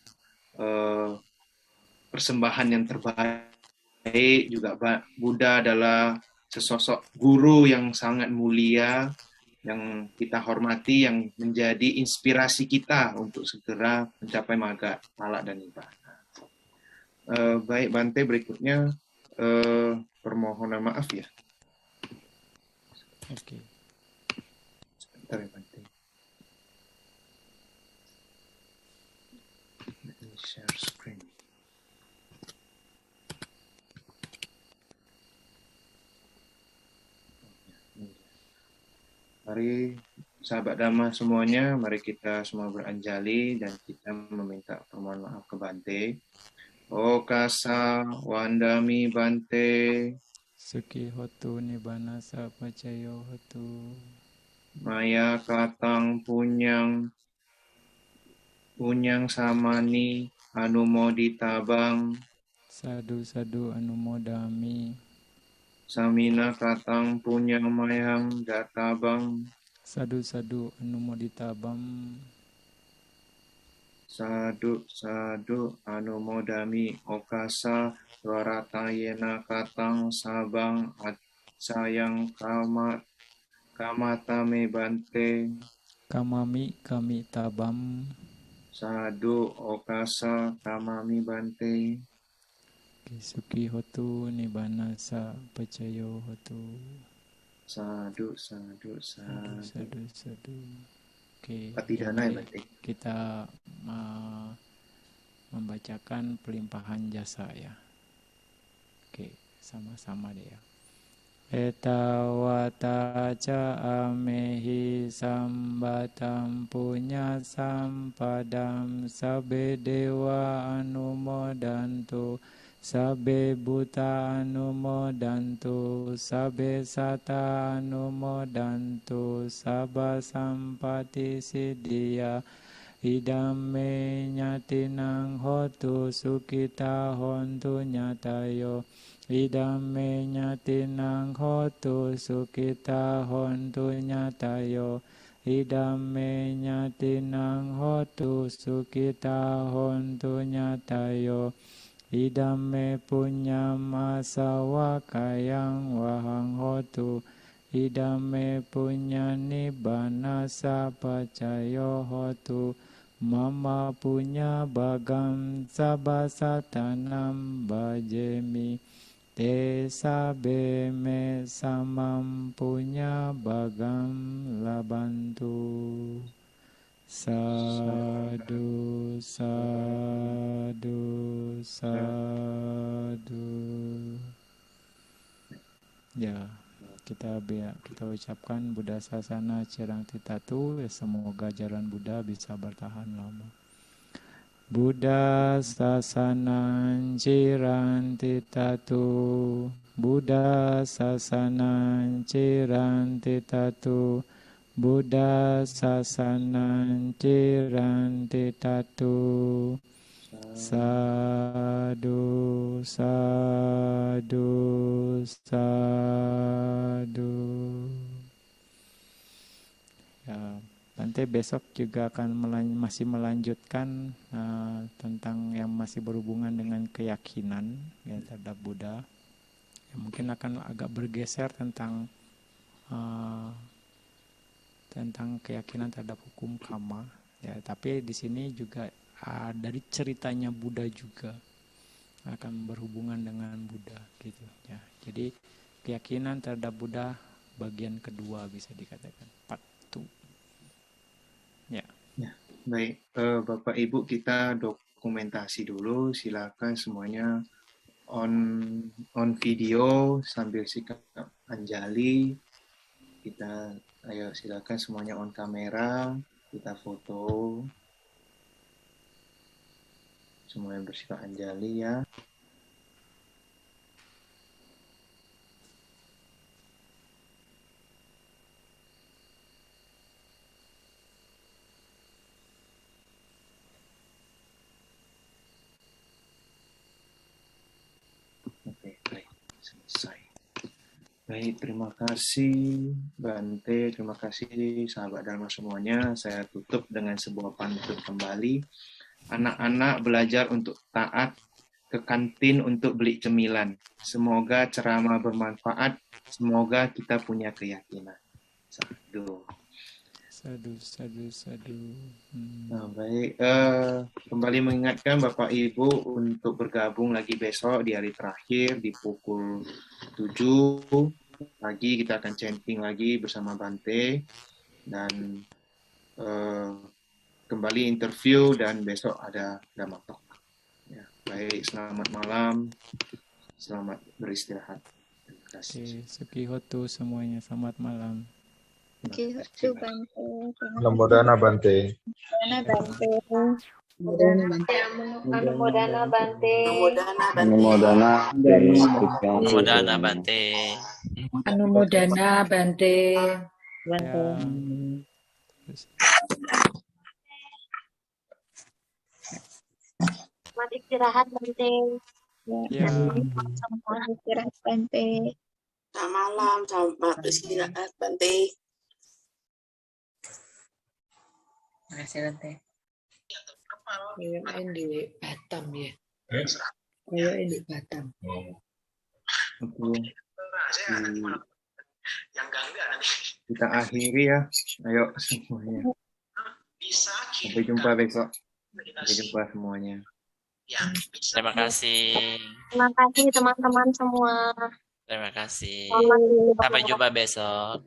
persembahan yang terbaik. Juga Buddha adalah sesosok guru yang sangat mulia, yang kita hormati, yang menjadi inspirasi kita untuk segera mencapai magga, phala, dan nibbana. Baik Bante, berikutnya permohonan maaf ya. Oke. Sebentar ya Bante. Let me share screen. Mari sahabat Dhamma semuanya, mari kita semua beranjali dan kita meminta permohonan maaf ke Bante. Okasa wandami Bante. Suki hotu nibbana sapacayo hotu. Maya katang punyang samani anumoditabang. Sadu, sadu, anumodami. Samina katang punyang mayang databang. Sadu, sadu, anumoditabam. Sadu, sadu, anumodami okasa swaratayena katang sabang sayang kamatame Bante. Kamami, kami tabam. Sadu, okasa kamami Bante. Suki hotu nibbana sapacayo hotu. Sadu, sadu, Sadu, sadu. sadu, sadu. Oke, Patidana ya Bante. kita membacakan pelimpahan jasa ya. Oke, sama-sama deh ya. Etawata ca amehi sambatam punya sampadam sabe dewa anumodantu sabe buta anumodantu sabe sata anumodantu sabba sampati siddhya idame nyatinang hotu sukita hontu nyatayo idame nyatinang hotu sukita hontu nyatayo idame nyatinang hotu sukita hontu nyatayo idame punyam asawakayang wahang hotu idame punya nibbana sapacayo hotu mama punya bagam sabasatanam bajemi te sabe me samam punya bagam labantu. Sadu, sadu, sadu. Ya, kita ucapkan Buddha Sasana Cirang Titatu, semoga jalan Buddha bisa bertahan lama. Buddha Sasana Cirang Titatu, Buddha Sasana Cirang Titatu, Buddha Sasana Cirang Titatu. Sadu, sadu, sadu. Ya, Bante besok juga akan masih melanjutkan tentang yang masih berhubungan dengan keyakinan ya, terhadap Buddha. Ya, mungkin akan agak bergeser tentang keyakinan terhadap hukum karma. Ya, tapi di sini juga dari ceritanya Buddha juga akan berhubungan dengan Buddha gitu ya. Jadi keyakinan terhadap Buddha bagian kedua bisa dikatakan part 2. Ya. Baik, Bapak Ibu kita dokumentasi dulu. Silakan semuanya on video sambil sikap Anjali. Kita ayo silakan semuanya on kamera. Kita foto. Semua yang bersikap Anjali ya. Oke, baik. Selesai. Baik, terima kasih Bante, terima kasih sahabat Dharma semuanya. Saya tutup dengan sebuah pantun kembali. Anak-anak belajar untuk taat, ke kantin untuk beli cemilan. Semoga ceramah bermanfaat, semoga kita punya keyakinan. Sadu. Sadu, sadu, sadu. Nah, baik, kembali mengingatkan Bapak Ibu untuk bergabung lagi besok di hari terakhir di pukul 7 pagi kita akan chanting lagi bersama Bante dan kembali interview dan besok ada Dhamma Talk. Ya, baik, selamat malam, selamat beristirahat. Terima kasih. Oke, Sukihoto semuanya. Selamat malam. Oke, itu Bante. Namodana Bante. Anumodana Bante. Anumodana Bante. Anumodana Bante. Ya. Selamat istirahat Bante. Ya. Selamat istirahat Bante. Selamat malam, selamat istirahat Bante. Terima kasih Bante. Kayaknya di Batam ya. Kayaknya di Batam. Oke. Kita akhiri ya. Ayo semuanya. Sampai jumpa besok. Sampai jumpa semuanya. Terima kasih. Terima kasih teman-teman semua. Terima kasih. Selamat Sampai jumpa besok.